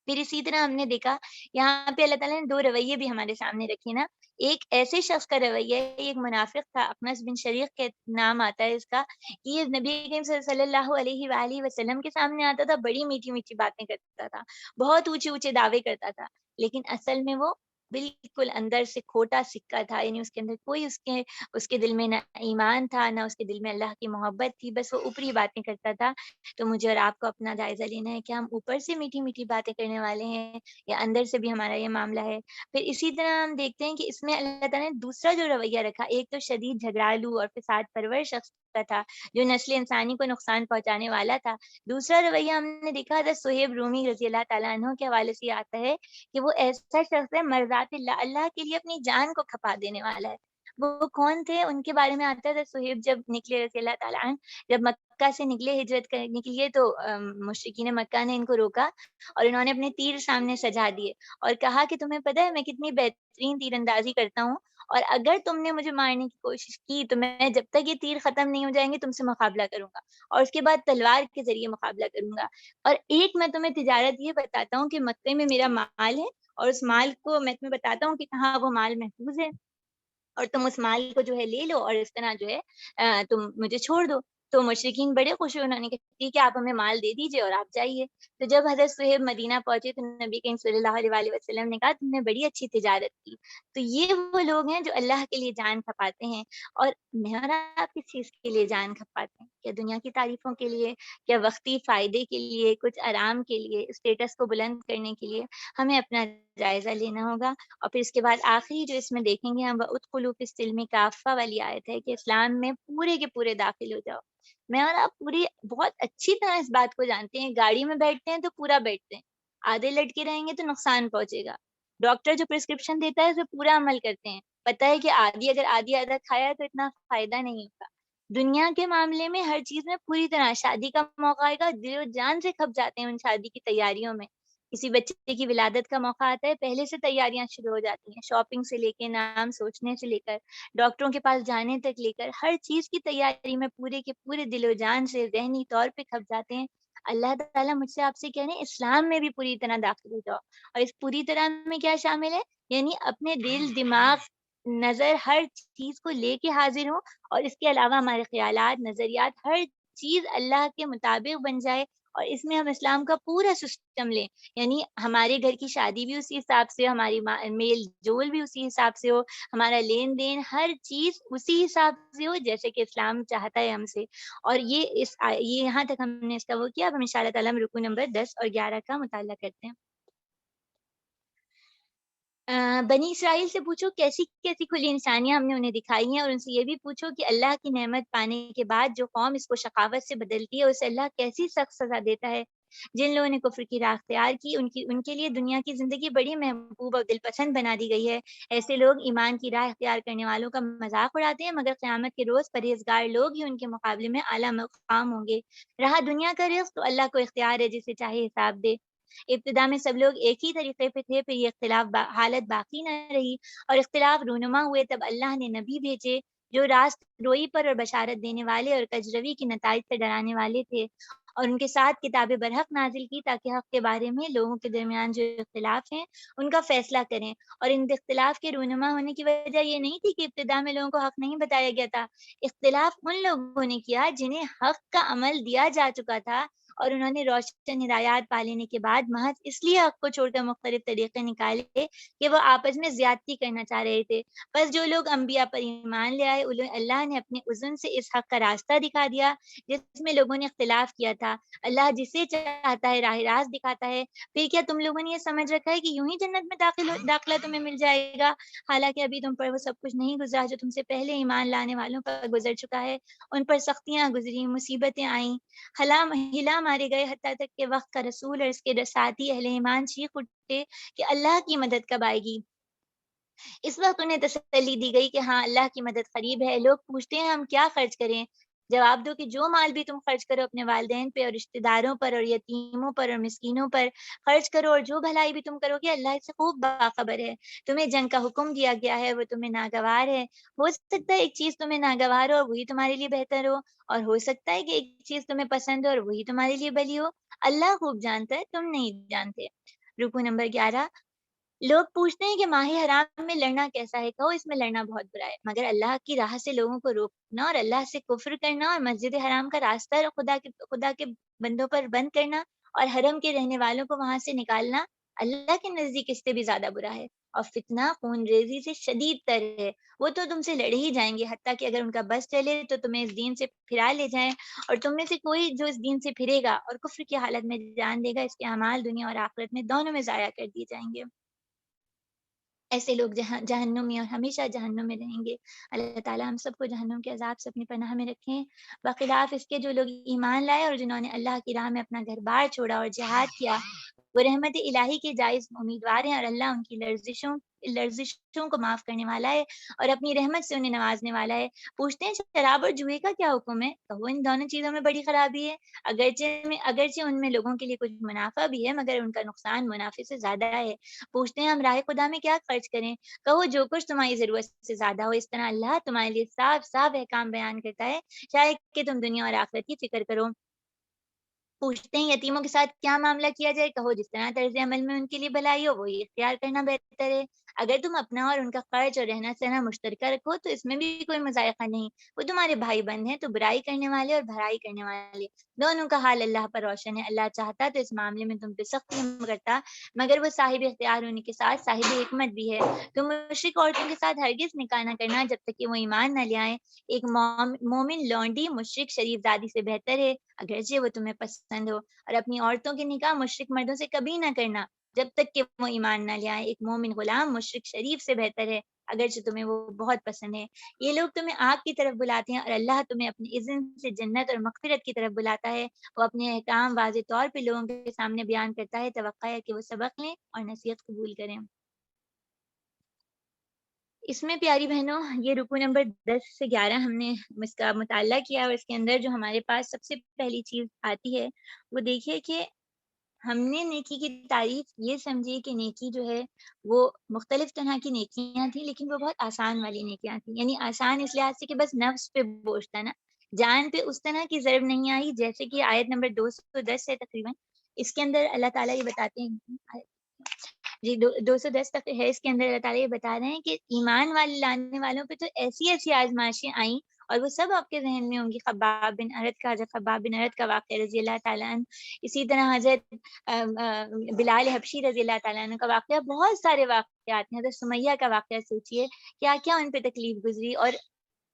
پھر اسی طرح ہم نے دیکھا یہاں پہ اللہ تعالیٰ نے 2 رویے بھی ہمارے سامنے رکھے نا۔ ایک ایسے شخص کا رویہ ہے، ایک منافق تھا، اخنس بن شریق کے نام آتا ہے اس کا، کہ یہ نبی کریم صلی اللہ علیہ وآلہ وسلم کے سامنے آتا تھا، بڑی میٹھی میٹھی باتیں کرتا تھا، بہت اونچے اونچے دعوے کرتا تھا، لیکن اصل میں وہ بالکل اندر سے کھوٹا سکہ تھا، یعنی اس کے اندر کوئی اس کے دل میں نہ ایمان تھا، نہ اس کے دل میں اللہ کی محبت تھی، بس وہ اوپری باتیں کرتا تھا۔ تو مجھے اور آپ کو اپنا جائزہ لینا ہے کہ ہم اوپر سے میٹھی میٹھی باتیں کرنے والے ہیں یا اندر سے بھی ہمارا یہ معاملہ ہے۔ پھر اسی طرح ہم دیکھتے ہیں کہ اس میں اللہ تعالیٰ نے دوسرا جو رویہ رکھا، ایک تو شدید جھگڑالو اور فساد پرور شخص کا تھا جو نسل انسانی کو نقصان پہنچانے والا تھا۔ دوسرا رویہ ہم نے دیکھا حضرت صہیب رومی رضی اللہ تعالیٰ عنہ کے حوالے سے یہ آتا ہے کہ وہ ایسا شخص ہے مرضات اللہ، اللہ کے لیے اپنی جان کو کھپا دینے والا ہے۔ وہ کون تھے؟ ان کے بارے میں آتا ہے صہیب جب نکلے رضی اللہ تعالیٰ عنہ، جب مکہ سے نکلے ہجرت کرنے کے لیے تو مشرکین مکہ نے ان کو روکا اور انہوں نے اپنے تیر سامنے سجا دیے اور کہا کہ تمہیں پتہ ہے میں کتنی بہترین تیر اندازی کرتا ہوں، اور اگر تم نے مجھے مارنے کی کوشش کی تو میں جب تک یہ تیر ختم نہیں ہو جائیں گے تم سے مقابلہ کروں گا، اور اس کے بعد تلوار کے ذریعے مقابلہ کروں گا۔ اور ایک میں تمہیں تجارت یہ بتاتا ہوں کہ مکے میں میرا مال ہے اور اس مال کو میں تمہیں بتاتا ہوں کہ کہاں وہ مال محفوظ ہے، اور تم اس مال کو جو ہے لے لو اور اس طرح جو ہے تم مجھے چھوڑ دو۔ تو مشرکین بڑے خوش ہوئے، انہوں نے کہا ٹھیک ہے آپ ہمیں مال دے دیجئے اور آپ جائیے۔ تو جب حضرت صہیب مدینہ پہنچے تو نبی کریم صلی اللہ علیہ وآلہ وسلم نے کہا تم نے بڑی اچھی تجارت کی۔ تو یہ وہ لوگ ہیں جو اللہ کے لیے جان کھپاتے ہیں، اور میں اور آپ کس چیز کے لیے جان کھپاتے ہیں؟ کیا دنیا کی تعریفوں کے لیے؟ کیا وقتی فائدے کے لیے؟ کچھ آرام کے لیے؟ اسٹیٹس کو بلند کرنے کے لیے؟ ہمیں اپنا جائزہ لینا ہوگا۔ اور پھر اس کے بعد آخری جو اس میں دیکھیں گے ہم، وَادْخُلُوا فِي السِّلْمِ كَافَّةً والی آیت ہے کہ اسلام میں پورے کے پورے داخل ہو جاؤ۔ میں اور آپ پوری بہت اچھی طرح اس بات کو جانتے ہیں، گاڑی میں بیٹھتے ہیں تو پورا بیٹھتے ہیں، آدھے لٹکے رہیں گے تو نقصان پہنچے گا۔ ڈاکٹر جو پرسکرپشن دیتا ہے اسے پورا عمل کرتے ہیں، پتہ ہے کہ اگر آدھی آدھا کھایا ہے تو اتنا فائدہ نہیں ہوگا۔ دنیا کے معاملے میں ہر چیز میں پوری طرح، شادی کا موقع آئے گا دل و جان سے کھپ جاتے ہیں ان شادی کی تیاریوں میں۔ کسی بچے کی ولادت کا موقع آتا ہے پہلے سے تیاریاں شروع ہو جاتی ہیں، شاپنگ سے لے کے نام سوچنے سے لے کر ڈاکٹروں کے پاس جانے تک لے کر ہر چیز کی تیاری میں پورے کے پورے دل و جان سے ذہنی طور پہ کھپ جاتے ہیں۔ اللہ تعالیٰ مجھ سے آپ سے کہہ رہے ہیں اسلام میں بھی پوری طرح داخل ہو جاؤ، اور اس پوری طرح میں کیا شامل ہے؟ یعنی اپنے دل دماغ نظر ہر چیز کو لے کے حاضر ہوں، اور اس کے علاوہ ہمارے خیالات نظریات ہر چیز اللہ کے مطابق بن جائے، اور اس میں ہم اسلام کا پورا سسٹم لیں، یعنی ہمارے گھر کی شادی بھی اسی حساب سے ہو، ہماری میل جول بھی اسی حساب سے ہو، ہمارا لین دین ہر چیز اسی حساب سے ہو جیسے کہ اسلام چاہتا ہے ہم سے۔ اور یہ یہاں تک ہم نے اس کا وہ کیا، اب ہم انشاءاللہ تعالیٰ ہم رکوع نمبر 10 اور 11 کا مطالعہ کرتے ہیں۔ بنی اسرائیل سے پوچھو کیسی کیسی کھلی نشانیاں ہم نے انہیں دکھائی ہیں، اور ان سے یہ بھی پوچھو کہ اللہ کی نعمت پانے کے بعد جو قوم اس کو شقاوت سے بدلتی ہے اسے اللہ کیسی سخت سزا دیتا ہے۔ جن لوگوں نے کفر کی راہ اختیار کی ان کے لیے دنیا کی زندگی بڑی محبوب اور دل پسند بنا دی گئی ہے۔ ایسے لوگ ایمان کی راہ اختیار کرنے والوں کا مذاق اڑاتے ہیں، مگر قیامت کے روز پرہیزگار لوگ ہی ان کے مقابلے میں اعلیٰ مقام ہوں گے۔ رہا دنیا کا رزق تو اللہ کو اختیار ہے جسے چاہے حساب دے۔ ابتدا میں سب لوگ ایک ہی طریقے پہ تھے، پھر یہ اختلاف حالت باقی نہ رہی اور اختلاف رونما ہوئے، تب اللہ نے نبی بھیجے جو راست روئی پر اور بشارت دینے والے اور کجروی کے نتائج سے ڈرانے والے تھے، اور ان کے ساتھ کتاب برحق نازل کی تاکہ حق کے بارے میں لوگوں کے درمیان جو اختلاف ہیں ان کا فیصلہ کریں۔ اور ان اختلاف کے رونما ہونے کی وجہ یہ نہیں تھی کہ ابتدا میں لوگوں کو حق نہیں بتایا گیا تھا، اختلاف ان لوگوں نے کیا جنہیں حق کا عمل دیا جا چکا تھا، اور انہوں نے روشن ہدایات پا لینے کے بعد محض اس لیے حق کو چھوڑ کر مختلف طریقے نکالے کہ وہ آپس میں زیادتی کرنا چاہ رہے تھے۔ بس جو لوگ انبیاء پر ایمان لے آئے انہیں اللہ نے اپنے اذن سے اس حق کا راستہ دکھا دیا جس میں لوگوں نے اختلاف کیا تھا۔ اللہ جسے چاہتا ہے راہ راست دکھاتا ہے۔ پھر کیا تم لوگوں نے یہ سمجھ رکھا ہے کہ یوں ہی جنت میں داخلہ تمہیں مل جائے گا، حالانکہ ابھی تم پر وہ سب کچھ نہیں گزرا جو تم سے پہلے ایمان لانے والوں پر گزر چکا ہے۔ ان پر سختیاں گزری، مصیبتیں آئیں، ہلا مارے گئے، حتیٰ تک کہ وقت کا رسول اور اس کے ساتھی اہل ایمان چیخ اٹھے کہ اللہ کی مدد کب آئے گی۔ اس وقت انہیں تسلی دی گئی کہ ہاں اللہ کی مدد قریب ہے۔ لوگ پوچھتے ہیں ہم کیا خرچ کریں؟ جواب دو کہ جو مال بھی تم خرچ کرو اپنے والدین پہ اور رشتہ داروں پر اور یتیموں پر اور مسکینوں پر خرچ کرو، اور جو بھلائی بھی تم کرو گے اللہ اس سے خوب باخبر ہے۔ تمہیں جنگ کا حکم دیا گیا ہے، وہ تمہیں ناگوار ہے۔ ہو سکتا ہے ایک چیز تمہیں ناگوار ہو اور وہی تمہارے لیے بہتر ہو، اور ہو سکتا ہے کہ ایک چیز تمہیں پسند ہو اور وہی تمہارے لیے بھلی ہو۔ اللہ خوب جانتا ہے، تم نہیں جانتے۔ رکو نمبر 11۔ لوگ پوچھتے ہیں کہ ماہ حرام میں لڑنا کیسا ہے؟ کہو اس میں لڑنا بہت برا ہے، مگر اللہ کی راہ سے لوگوں کو روکنا اور اللہ سے کفر کرنا اور مسجد حرام کا راستہ خدا کے بندوں پر بند کرنا اور حرم کے رہنے والوں کو وہاں سے نکالنا اللہ کے نزدیک اس سے بھی زیادہ برا ہے. اور فتنہ خون ریزی سے شدید تر ہے. وہ تو تم سے لڑ ہی جائیں گے، حتیٰ کہ اگر ان کا بس چلے تو تمہیں اس دین سے پھرا لے جائیں. اور تم میں سے کوئی جو اس دین سے پھرے گا اور کفر کی حالت میں جان دے گا، اس کے اعمال دنیا اور آخرت میں دونوں میں ضائع کر دیے جائیں گے. ایسے لوگ جہنمی اور ہمیشہ جہنم میں رہیں گے. اللہ تعالیٰ ہم سب کو جہنم کے عذاب سے اپنی پناہ میں رکھیں. بخلاف اس کے جو لوگ ایمان لائے اور جنہوں نے اللہ کی راہ میں اپنا گھر بار چھوڑا اور جہاد کیا، وہ رحمت الہی کے جائز امیدوار ہیں، اور اللہ ان کی لرزشوں کو معاف کرنے والا ہے اور اپنی رحمت سے انہیں نوازنے والا ہے. پوچھتے ہیں شراب اور جوئے کا کیا حکم ہے؟ کہو ان دونوں چیزوں میں بڑی خرابی ہے. اگرچہ ان میں لوگوں کے لیے کچھ منافع بھی ہے، مگر ان کا نقصان منافع سے زیادہ ہے. پوچھتے ہیں ہم راہ خدا میں کیا خرچ کریں؟ کہو جو کچھ تمہاری ضرورت سے زیادہ ہو. اس طرح اللہ تمہارے لیے صاف صاف احکام بیان کرتا ہے، شاید کہ تم دنیا اور آخرت کی فکر کرو. پوچھتے ہیں یتیموں کے ساتھ کیا معاملہ کیا جائے؟ کہو جس طرح طرز عمل میں ان کے لیے بھلائی ہو وہی اختیار کرنا بہتر ہے. اگر تم اپنا اور ان کا خرچ اور رہنا سہنا مشترکہ رکھو تو اس میں بھی کوئی مذائقہ نہیں. وہ تمہارے بھائی بند ہیں، تو برائی کرنے والے اور بھلائی کرنے والے دونوں کا حال اللہ پر روشن ہے. اللہ چاہتا تو اس معاملے میں تم پہ سختی کرتا، مگر وہ صاحب اختیار ہونے کے ساتھ صاحب حکمت بھی ہے. تم مشرک عورتوں کے ساتھ ہرگز نکاح نہ کرنا جب تک کہ وہ ایمان نہ لے آئیں. ایک مومن لونڈی مشرک شریف زادی سے بہتر ہے، اگرچہ وہ تمہیں پسند ہو. اور اپنی عورتوں کے نکاح مشرک مردوں سے کبھی نہ کرنا جب تک کہ وہ ایمان نہ لے آئیں. ایک مومن غلام مشرک شریف سے بہتر ہے، اگرچہ تمہیں وہ بہت پسند ہے. یہ لوگ تمہیں آگ کی طرف بلاتے ہیں اور اللہ تمہیں اپنی اذن سے جنت اور مغفرت کی طرف بلاتا ہے. وہ اپنے احکام واضح طور پہ لوگوں کے سامنے بیان کرتا ہے. توقع ہے کہ وہ سبق لیں اور نصیحت قبول کریں. اس میں پیاری بہنوں یہ رکو نمبر 10 سے 11 ہم نے اس کا مطالعہ کیا، اور اس کے اندر جو ہمارے پاس سب سے پہلی چیز آتی ہے وہ دیکھیے کہ ہم نے نیکی کی تعریف یہ سمجھی کہ نیکی جو ہے وہ مختلف طرح کی نیکیاں تھیں، لیکن وہ بہت آسان والی نیکیاں تھیں. یعنی آسان اس لحاظ سے کہ بس نفس پہ بوجھ تھا نا، جان پہ اس طرح کی ضرب نہیں آئی. جیسے کہ آیت نمبر 210 ہے تقریباً، اس کے اندر اللہ تعالیٰ یہ بتاتے ہیں، جی 210 تک ہے. اس کے اندر اللہ تعالیٰ یہ بتا رہے ہیں کہ ایمان والے لانے والوں پہ تو ایسی ایسی آزمائشیں آئیں اور وہ سب آپ کے ذہن میں ہوں گی. خباب بن ارد کا، حضرت خباب بن ارد کا واقعہ رضی اللہ تعالیٰ عنہ، اسی طرح حضرت بلال حبشی رضی اللہ تعالیٰ عنہ کا واقعہ، بہت سارے واقعات ہیں. حضرت سمیہ کا واقعہ سوچیے کیا کیا ان پہ تکلیف گزری. اور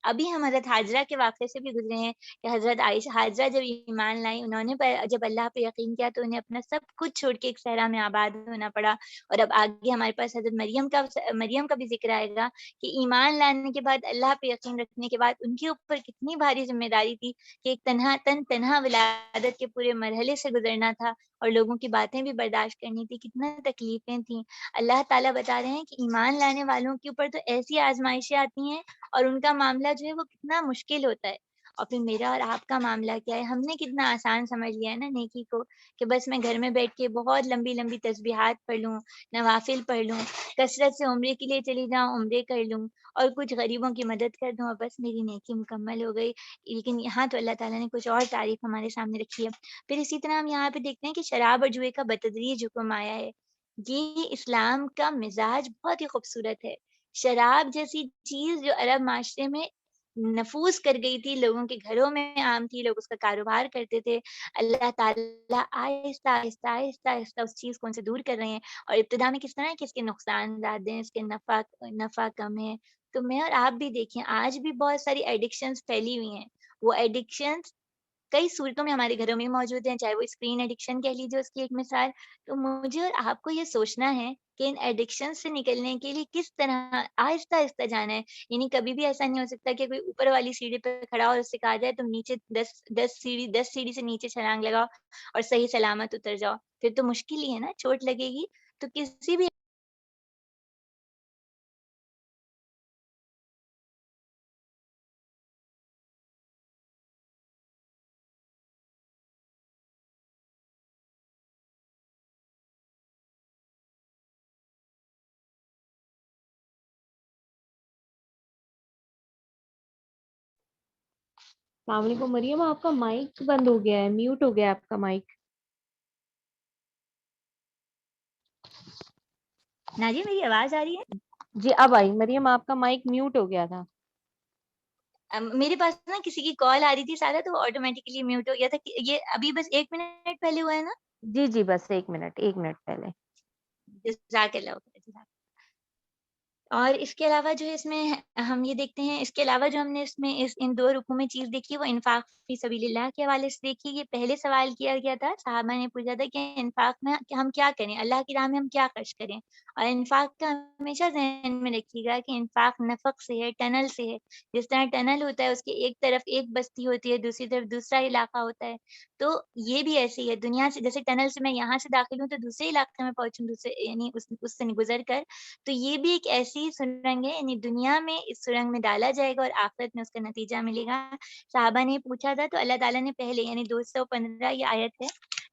ابھی ہم حضرت حاجرہ کے واقعے سے بھی گزرے ہیں کہ حضرت عائشہ حاجرہ جب ایمان لائی، انہوں نے جب اللہ پہ یقین کیا تو انہیں اپنا سب کچھ چھوڑ کے ایک صحرا میں آباد ہونا پڑا. اور اب آگے ہمارے پاس حضرت مریم کا بھی ذکر آئے گا کہ ایمان لانے کے بعد، اللہ پہ یقین رکھنے کے بعد ان کے اوپر کتنی بھاری ذمہ داری تھی کہ ایک تنہا ولادت کے پورے مرحلے سے گزرنا تھا اور لوگوں کی باتیں بھی برداشت کرنی تھی. کتنا تکلیفیں تھیں. اللہ تعالیٰ بتا رہے ہیں کہ ایمان لانے والوں کے اوپر تو ایسی آزمائشیں آتی ہیں اور ان کا معاملہ جو ہے وہ کتنا مشکل ہوتا ہے. اور پھر میرا اور آپ کا معاملہ کیا ہے؟ ہم نے کتنا آسان سمجھ لیا ہے نا نیکی کو، کہ بس میں گھر میں بیٹھ کے بہت لمبی لمبی تسبیحات پڑھ لوں، نوافل پڑھ لوں، کثرت سے عمرے کے لیے چلی جاؤں، عمرے کر لوں اور کچھ غریبوں کی مدد کر دوں اور بس میری نیکی مکمل ہو گئی. لیکن یہاں تو اللہ تعالیٰ نے کچھ اور تعریف ہمارے سامنے رکھی ہے. پھر اسی طرح ہم یہاں پہ دیکھتے ہیں کہ شراب اور جوئے کا بتدریج حکم آیا ہے. یہ اسلام کا مزاج بہت ہی خوبصورت ہے. شراب جیسی چیز جو عرب معاشرے میں نفوذ کر گئی تھی، لوگوں کے گھروں میں عام تھی، لوگ اس کا کاروبار کرتے تھے، اللہ تعالیٰ آہستہ آہستہ آہستہ آہستہ اس چیز کو ان سے دور کر رہے ہیں. اور ابتدا میں کس طرح کہ اس کے نقصان زیادہ ہیں، اس کے نفع کم ہے. تو میں اور آپ بھی دیکھیں آج بھی بہت ساری ایڈکشنز پھیلی ہوئی ہیں. وہ ایڈکشنز کئی صورتوں میں ہمارے گھروں میں موجود ہیں، چاہے وہ اسکرین ایڈکشن کہہ لیجیے اس کی ایک مثال. تو مجھے اور آپ کو یہ سوچنا ہے کہ ان ایڈکشن سے نکلنے کے لیے کس طرح آہستہ آہستہ جانا ہے. یعنی کبھی بھی ایسا نہیں ہو سکتا کہ کوئی اوپر والی سیڑھی پہ کھڑا اور اس سے کہا جائے تم نیچے 10 سیڑھی سے نیچے چھلانگ لگاؤ اور صحیح سلامت اتر جاؤ. پھر تو مشکل ہی ہے نا، چوٹ لگے گی. تو کسی بھی السلام علیکم مریم، آپ کا مائک بند ہو گیا ہے، میوٹ ہو گیا ہے آپ کا مائک. ناجی میری آواز آ رہی ہے؟ جی اب آئی. مریم آپ کا مائک میوٹ ہو گیا تھا. میرے پاس نا کسی کی کال آ رہی تھی سارا، تو آٹومیٹکلی میوٹ ہو گیا تھا. یہ ابھی بس 1 منٹ پہلے ہوا ہے نا؟ جی جی بس 1 منٹ پہلے. جزاک اللہ خیر، جزاک۔ اور اس کے علاوہ جو ہے اس میں ہم یہ دیکھتے ہیں، اس کے علاوہ جو ہم نے اس میں ان 2 رکوع میں چیز دیکھی وہ انفاق فی سبیل اللہ کے حوالے سے دیکھی۔ یہ پہلے سوال کیا گیا تھا، صحابہ نے پوچھا تھا کہ انفاق میں کہ ہم کیا کریں، اللہ کی راہ میں ہم کیا خرچ کریں؟ اور انفاق کا ہمیشہ ذہن میں رکھیے گا کہ انفاق نفق سے ہے، ٹنل سے ہے۔ جس طرح ٹنل ہوتا ہے، اس کے ایک طرف ایک بستی ہوتی ہے، دوسری طرف دوسرا علاقہ ہوتا ہے، تو یہ بھی ایسے ہی ہے۔ دنیا سے جیسے ٹنل سے میں یہاں سے داخل ہوں تو دوسرے علاقے میں پہنچوں، دوسرے یعنی اس سے گزر کر، تو یہ بھی ایک ایسی سرنگ ہے، یعنی دنیا میں اس سرنگ میں ڈالا جائے گا اور آخرت میں اس کا نتیجہ ملے گا۔ صحابہ نے پوچھا تھا تو اللہ تعالیٰ نے پہلے یعنی 215 یہ آیت ہے،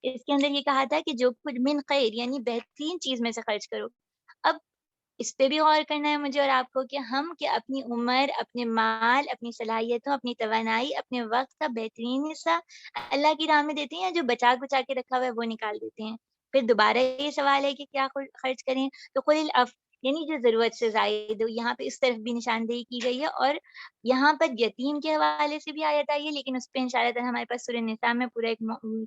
اس کے اندر یہ کہا تھا کہ جو کچھ من خیر یعنی بہترین چیز میں سے خرچ کرو۔ اب اس پہ بھی غور کرنا ہے مجھے اور آپ کو کہ ہم کہ اپنی عمر، اپنے مال، اپنی صلاحیتوں، اپنی توانائی، اپنے وقت کا بہترین حصہ اللہ کی راہ میں دیتے ہیں یا جو بچا کچا کے رکھا ہوا ہے وہ نکال دیتے ہیں۔ پھر دوبارہ یہ سوال ہے کہ کیا خرچ کریں؟ تو قُلِ العفو یعنی جو ضرورت سے زائد ہو، یہاں پہ اس طرف بھی نشاندہی کی گئی ہے، اور یہاں پر یتیم کے حوالے سے بھی آیت آئی ہے، لیکن اس پہ انشاءاللہ تعالیٰ ہمارے پاس سورہ نساء میں پورا ایک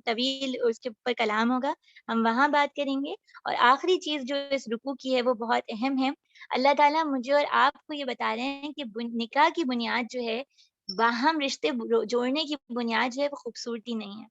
طویل اس کے اوپر کلام ہوگا، ہم وہاں بات کریں گے۔ اور آخری چیز جو اس رکوع کی ہے وہ بہت اہم ہے۔ اللہ تعالیٰ مجھے اور آپ کو یہ بتا رہے ہیں کہ نکاح کی بنیاد جو ہے، باہم رشتے جوڑنے کی بنیاد جو ہے وہ خوبصورتی نہیں ہے،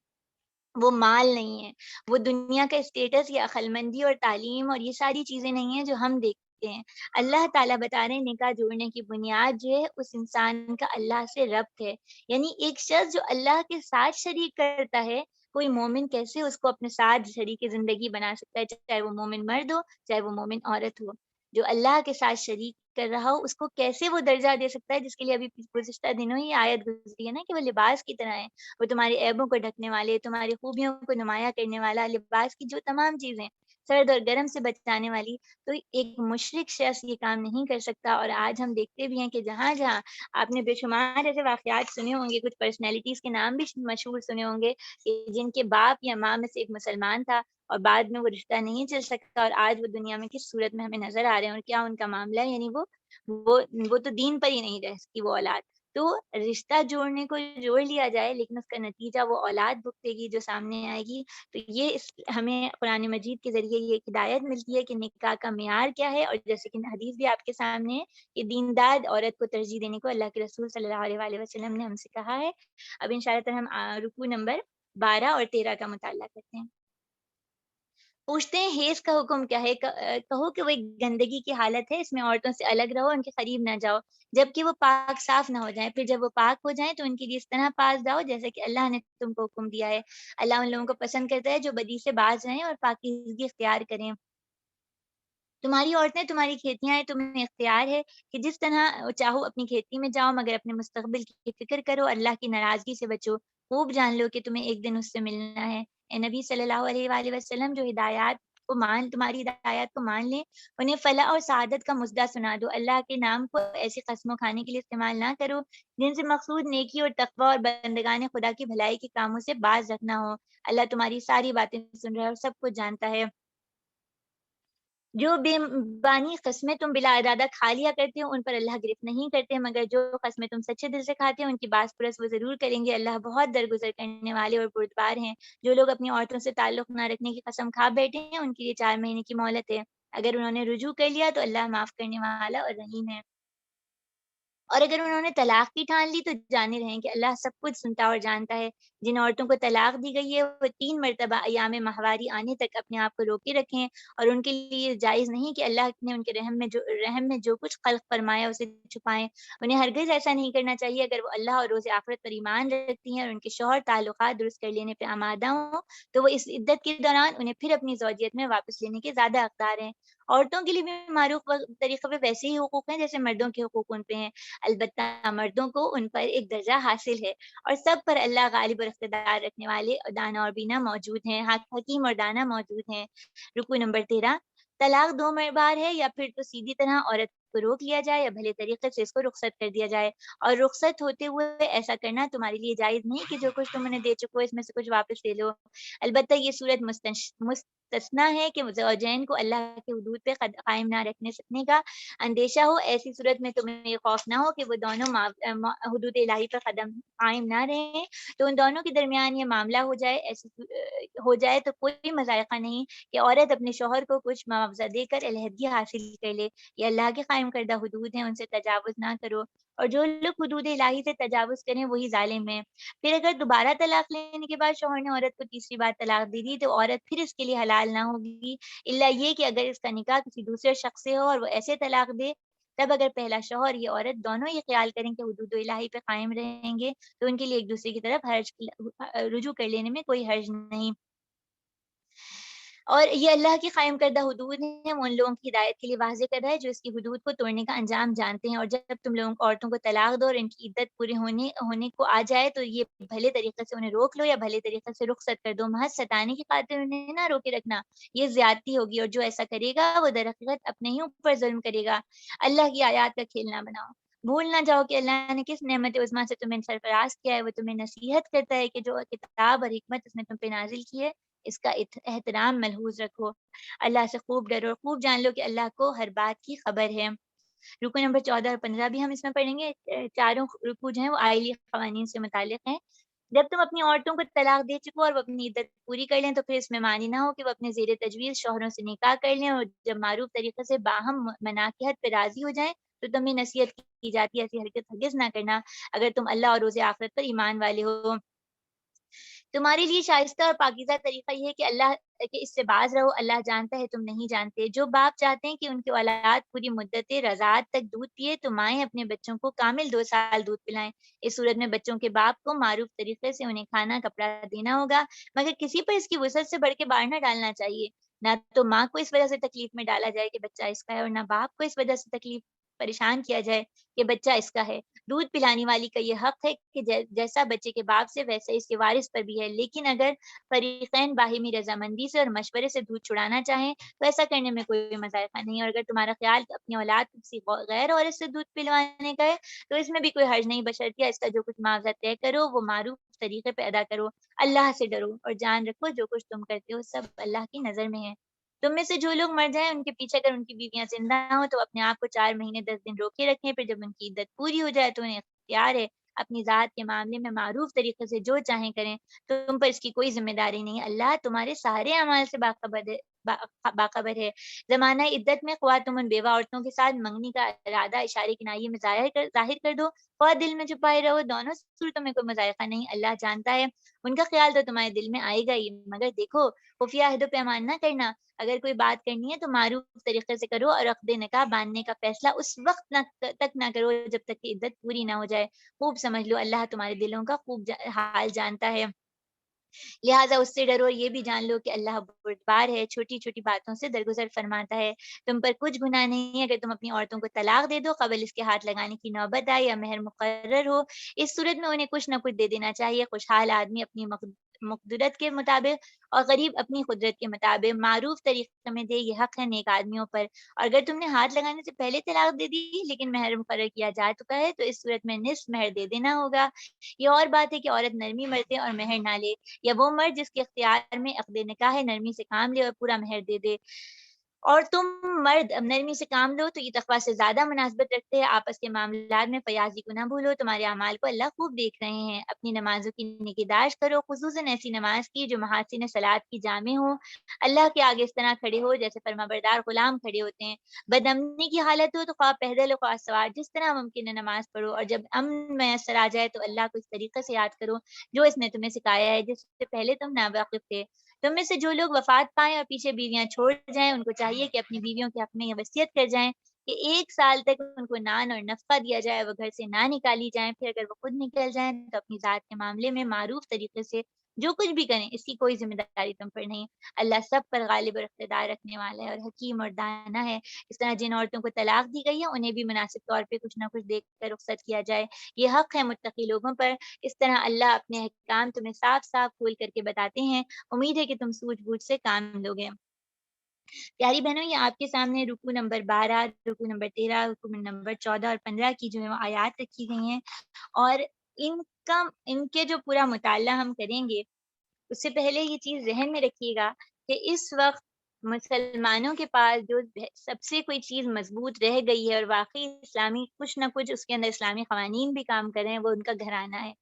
وہ مال نہیں ہے، وہ دنیا کا اسٹیٹس یا عقلمندی اور تعلیم اور یہ ساری چیزیں نہیں ہیں جو ہم دیکھتے ہیں۔ اللہ تعالیٰ بتا رہے ہیں نکاح جوڑنے کی بنیاد جو ہے اس انسان کا اللہ سے ربط ہے، یعنی ایک شخص جو اللہ کے ساتھ شریک کرتا ہے، کوئی مومن کیسے اس کو اپنے ساتھ شریک زندگی بنا سکتا ہے، چاہے وہ مومن مرد ہو، چاہے وہ مومن عورت ہو۔ جو اللہ کے ساتھ شریک کر رہا ہو، اس کو کیسے وہ درجہ دے سکتا ہے جس کے لیے ابھی گزشتہ دنوں ہی آیت گزری ہے نا کہ وہ لباس کی طرح ہے، وہ تمہارے عیبوں کو ڈھکنے والے، تمہاری خوبیوں کو نمایاں کرنے والا، لباس کی جو تمام چیزیں سرد اور گرم سے بچانے والی، تو ایک مشرک شخص یہ کام نہیں کر سکتا۔ اور آج ہم دیکھتے بھی ہیں کہ جہاں جہاں آپ نے بے شمار ایسے واقعات سنے ہوں گے، کچھ پرسنالٹیز کے نام بھی مشہور سنے ہوں گے کہ جن کے باپ یا ماں میں سے ایک مسلمان تھا اور بعد میں وہ رشتہ نہیں چل سکتا، اور آج وہ دنیا میں کس صورت میں ہمیں نظر آ رہے ہیں اور کیا ان کا معاملہ ہے، یعنی وہ تو دین پر ہی نہیں رہ سکی وہ اولاد۔ تو رشتہ جوڑنے کو جوڑ لیا جائے، لیکن اس کا نتیجہ وہ اولاد بھگتے گی جو سامنے آئے گی۔ تو یہ ہمیں قرآن مجید کے ذریعے یہ ہدایت ملتی ہے کہ نکاح کا معیار کیا ہے، اور جیسے کہ حدیث بھی آپ کے سامنے ہے کہ دیندار عورت کو ترجیح دینے کو اللہ کے رسول صلی اللہ علیہ وآلہ وسلم نے ہم سے کہا ہے۔ اب انشاءاللہ تعالی ہم رکوع نمبر 12 اور 13 کا مطالعہ کرتے ہیں۔ پوچھتے ہیں حیض کا حکم کیا ہے؟ کہو کہ وہ ایک گندگی کی حالت ہے، اس میں عورتوں سے الگ رہو، ان کے قریب نہ جاؤ جبکہ وہ پاک صاف نہ ہو جائیں، پھر جب وہ پاک ہو جائیں تو ان کے لیے اس طرح پاس جاؤ جیسے کہ اللہ نے تم کو حکم دیا ہے۔ اللہ ان لوگوں کو پسند کرتا ہے جو بدی سے باز رہیں اور پاکیزگی اختیار کریں۔ تمہاری عورتیں تمہاری کھیتیاں ہیں، تمہیں اختیار ہے کہ جس طرح چاہو اپنی کھیتی میں جاؤ، مگر اپنے مستقبل کی فکر کرو، اللہ کی ناراضگی سے بچو، خوب جان لو کہ تمہیں ایک دن اس سے ملنا ہے۔ اے نبی صلی اللہ علیہ وآلہ وسلم جو تمہاری ہدایات کو مان لیں، انہیں فلاح اور سعادت کا مژدہ سنا دو۔ اللہ کے نام کو ایسی قسموں کھانے کے لیے استعمال نہ کرو جن سے مقصود نیکی اور تقوی اور بندگان خدا کی بھلائی کے کاموں سے باز رکھنا ہو۔ اللہ تمہاری ساری باتیں سن رہا ہے اور سب کچھ جانتا ہے۔ جو بے بانی قسمیں تم بلا ارادہ کھا لیا کرتے ہو ان پر اللہ گرفت نہیں کرتے، مگر جو قسمیں تم سچے دل سے کھاتے ہو ان کی باز پرس وہ ضرور کریں گے۔ اللہ بہت درگزر کرنے والے اور بردبار ہیں۔ جو لوگ اپنی عورتوں سے تعلق نہ رکھنے کی قسم کھا بیٹھے ہیں ان کے لیے 4 مہینے کی مہلت ہے، اگر انہوں نے رجوع کر لیا تو اللہ معاف کرنے والا اور رحیم ہے، اور اگر انہوں نے طلاق کی ٹھان لی تو جانے رہیں کہ اللہ سب کچھ سنتا اور جانتا ہے۔ جن عورتوں کو طلاق دی گئی ہے وہ 3 مرتبہ ایام ماہواری آنے تک اپنے آپ کو روکے رکھیں، اور ان کے لیے جائز نہیں کہ اللہ نے ان کے رحم میں جو کچھ خلق فرمایا اسے چھپائیں۔ انہیں ہرگز ایسا نہیں کرنا چاہیے اگر وہ اللہ اور روز آخرت پر ایمان رکھتی ہیں اور ان کے شوہر تعلقات درست کر لینے پہ آمادہ ہوں تو وہ اس عدت کے دوران انہیں پھر اپنی زوجیت میں واپس لینے کے زیادہ حقدار ہیں۔ عورتوں کے لیے بھی معروف طریقے پہ ویسے ہی حقوق ہیں جیسے مردوں کے حقوق ان پہ ہیں، البتہ مردوں کو ان پر ایک درجہ حاصل ہے، اور سب پر اللہ غالب اور اقتدار رکھنے والے اور دانا اور بینا موجود ہیں، حکیم اور دانا موجود ہیں۔ رکوع نمبر 13 طلاق 2 بار ہے یا پھر تو سیدھی طرح عورت کو روک لیا جائے یا بھلے طریقے سے اس کو رخصت کر دیا جائے. اور رخصت ہوتے ہوئے ایسا کرنا تمہارے لیے جائز نہیں کہ جو کچھ تم انہیں دے چکو اس میں سے کچھ واپس لے لو. البتہ یہ صورت مستثنا ہے کہ زوجین کو اللہ کے حدود پہ قائم نہ رکھنے سکنے کا اندیشہ ہو. ایسی صورت میں تمہیں یہ خوف نہ ہو کہ وہ دونوں حدود الہی پر قدم قائم نہ رہیں تو ان دونوں کے درمیان یہ معاملہ ہو جائے. ہو جائے تو کوئی مذائقہ نہیں کہ عورت اپنے شوہر کو کچھ معاوضہ دے کر علیحدگی حاصل کر لے. یہ اللہ کے قائم کردہ حدود ہیں، ان سے تجاوز نہ کرو، اور جو لوگ حدود الہی سے تجاوز کریں وہی ظالم ہیں. پھر اگر دوبارہ طلاق لینے کے بعد شوہر نے عورت کو تیسری بار طلاق دے دی تو عورت پھر اس کے لیے حلال نہ ہوگی، الا یہ کہ اگر اس کا نکاح کسی دوسرے شخص سے ہو اور وہ ایسے طلاق دے. تب اگر پہلا شوہر یہ عورت دونوں یہ خیال کریں کہ حدود الہی پہ قائم رہیں گے تو ان کے لیے ایک دوسرے کی طرف رجوع کر لینے میں کوئی حرج نہیں. اور یہ اللہ کی قائم کردہ حدود ہیں، وہ ان لوگوں کی ہدایت کے لیے واضح کر رہا ہے جو اس کی حدود کو توڑنے کا انجام جانتے ہیں. اور جب تم لوگوں عورتوں کو طلاق دو اور ان کی عدت پورے ہونے کو آ جائے تو یہ بھلے طریقے سے انہیں روک لو یا بھلے طریقے سے رخصت کر دو. محض ستانے کی خاطر انہیں نہ روکے رکھنا، یہ زیادتی ہوگی، اور جو ایسا کرے گا وہ در حقیقت اپنے ہی اوپر ظلم کرے گا. اللہ کی آیات کا کھیل نہ بناؤ. بھول نہ جاؤ کہ اللہ نے کس نعمت عظمیٰ سے تمہیں سرفراز کیا ہے. وہ تمہیں نصیحت کرتا ہے کہ جو کتاب اور حکمت اس نے تم پہ نازل کی ہے اس کا احترام ملحوظ رکھو. اللہ سے خوب ڈرو اور خوب جان لو کہ اللہ کو ہر بات کی خبر ہے. رکو نمبر 14 اور 15 بھی ہم اس میں پڑھیں گے. چاروں رکو جو ہیں وہ آئلی قوانین سے متعلق ہیں. جب تم اپنی عورتوں کو طلاق دے چکو اور وہ اپنی عدت پوری کر لیں تو پھر اس میں معنی نہ ہو کہ وہ اپنے زیر تجویز شوہروں سے نکاح کر لیں، اور جب معروف طریقے سے باہم مناکحت پہ راضی ہو جائیں تو تمہیں نصیحت کی جاتی ہے ایسی حرکت ہرگز نہ کرنا اگر تم اللہ اور روز آخرت پر ایمان والے ہو. تمہارے لیے شائستہ اور پاکیزہ طریقہ یہ ہے کہ اللہ کہ اس سے باز رہو، اللہ جانتا ہے تم نہیں جانتے. جو باپ چاہتے ہیں کہ ان کی اولاد پوری مدت رضاعت تک دودھ پیے تو مائیں اپنے بچوں کو کامل 2 سال دودھ پلائیں. اس صورت میں بچوں کے باپ کو معروف طریقے سے انہیں کھانا کپڑا دینا ہوگا، مگر کسی پر اس کی وسعت سے بڑھ کے بار نہ ڈالنا چاہیے. نہ تو ماں کو اس وجہ سے تکلیف میں ڈالا جائے کہ بچہ اس کا ہے، اور نہ باپ کو اس وجہ سے تکلیف پریشان کیا جائے کہ بچہ اس کا ہے. دودھ پلانے والی کا یہ حق ہے کہ جیسا بچے کے باپ سے ویسا اس کے وارث پر بھی ہے. لیکن اگر فریقین باہمی رضامندی سے اور مشورے سے دودھ چھڑانا چاہیں تو ایسا کرنے میں کوئی مذائقہ نہیں. اور اگر تمہارا خیال اپنی اولاد کو کسی غیر عورت سے دودھ پلوانے کا ہے تو اس میں بھی کوئی حرج نہیں، بشرطیہ اس کا جو کچھ معاوضہ طے کرو وہ معروف طریقے پہ ادا کرو. اللہ سے ڈرو اور جان رکھو جو کچھ تم کرتے ہو سب اللہ کی نظر میں ہے. تم میں سے جو لوگ مر جائیں ان کے پیچھے اگر ان کی بیویاں زندہ ہوں تو اپنے آپ کو 4 مہینے 10 دن روکے رکھیں. پھر جب ان کی عدت پوری ہو جائے تو انہیں اختیار ہے اپنی ذات کے معاملے میں معروف طریقے سے جو چاہیں کریں. تم پر اس کی کوئی ذمہ داری نہیں. اللہ تمہارے سارے اعمال سے باخبر ہے. زمانہ عدت میں خواہ تم ان بیوہ عورتوں کے ساتھ منگنی کا ارادہ اشارے کنائیے میں ظاہر کر دو، خواہ دل میں چھپائے رہو، دونوں صورتوں میں کوئی مذائقہ نہیں. اللہ جانتا ہے. ان کا خیال تو تمہارے دل میں آئے گا ہی، مگر دیکھو خفیہ عہد و پیمان نہ کرنا. اگر کوئی بات کرنی ہے تو معروف طریقے سے کرو، اور عقد نکاح باندھنے کا فیصلہ اس وقت تک نہ کرو جب تک کہ عدت پوری نہ ہو جائے. خوب سمجھ لو اللہ تمہارے دلوں کا خوب حال جانتا ہے. لہٰذا اس سے ڈرو اور یہ بھی جان لو کہ اللہ بردبار ہے، چھوٹی چھوٹی باتوں سے درگزر فرماتا ہے. تم پر کچھ گناہ نہیں اگر تم اپنی عورتوں کو طلاق دے دو قبل اس کے ہاتھ لگانے کی نوبت آئے یا مہر مقرر ہو. اس صورت میں انہیں کچھ نہ کچھ دے دینا چاہیے. خوشحال آدمی اپنی مقدرت کے مطابق اور غریب اپنی قدرت کے مطابق معروف طریقے میں دے، یہ حق ہے نیک آدمیوں پر. اور اگر تم نے ہاتھ لگانے سے پہلے طلاق دے دی لیکن مہر مقرر کیا جا چکا ہے تو اس صورت میں نصف مہر دے دینا ہوگا. یہ اور بات ہے کہ عورت نرمی برتے اور مہر نہ لے، یا وہ مرد جس کے اختیار میں عقد نکاح ہے نرمی سے کام لے اور پورا مہر دے دے. اور تم مرد نرمی سے کام لو تو یہ تقویٰ سے زیادہ مناسبت رکھتے ہیں. آپس کے معاملات میں فیاضی کو نہ بھولو، تمہارے اعمال کو اللہ خوب دیکھ رہے ہیں. اپنی نمازوں کی نگہداشت کرو، خصوصاً ایسی نماز کی جو محاسن صلاۃ کی جامع ہو. اللہ کے آگے اس طرح کھڑے ہو جیسے فرمانبردار غلام کھڑے ہوتے ہیں. بدامنی کی حالت ہو تو خواہ پیدل و خواہ سوار جس طرح ممکن ہے نماز پڑھو، اور جب امن میسر آ جائے تو اللہ کو اس طریقے سے یاد کرو جو اس نے تمہیں سکھایا ہے جس سے پہلے تم ناواقف تھے. تم میں سے جو لوگ وفات پائیں اور پیچھے بیویاں چھوڑ جائیں ان کو چاہیے کہ اپنی بیویوں کے حق میں یہ وصیت کر جائیں کہ 1 سال تک ان کو نان اور نفقہ دیا جائے، وہ گھر سے نہ نکالی جائیں. پھر اگر وہ خود نکل جائیں تو اپنی ذات کے معاملے میں معروف طریقے سے جو کچھ بھی کریں اس کی کوئی ذمہ داری تم پر نہیں. اللہ سب پر غالب اور اقتدار رکھنے والا ہے اور حکیم اور دانا ہے. اس طرح جن عورتوں کو طلاق دی گئی ہے انہیں بھی مناسب طور پہ کچھ نہ کچھ دیکھ کر رخصت کیا جائے. یہ حق ہے متقی لوگوں پر. اس طرح اللہ اپنے احکام تمہیں صاف صاف کھول کر کے بتاتے ہیں. امید ہے کہ تم سوجھ بوجھ سے کام لوگے. پیاری بہنوں، یہ آپ کے سامنے رکوع نمبر 12، رکوع نمبر 13، رکوع نمبر 14 اور 15 کی جو ہے وہ آیات رکھی گئی ہیں، اور ان کے جو پورا مطالعہ ہم کریں گے، اس سے پہلے یہ چیز ذہن میں رکھیے گا کہ اس وقت مسلمانوں کے پاس جو سب سے کوئی چیز مضبوط رہ گئی ہے اور واقعی اسلامی کچھ نہ کچھ اس کے اندر اسلامی قوانین بھی کام کر رہے ہیں، وہ ان کا گھرانہ ہے۔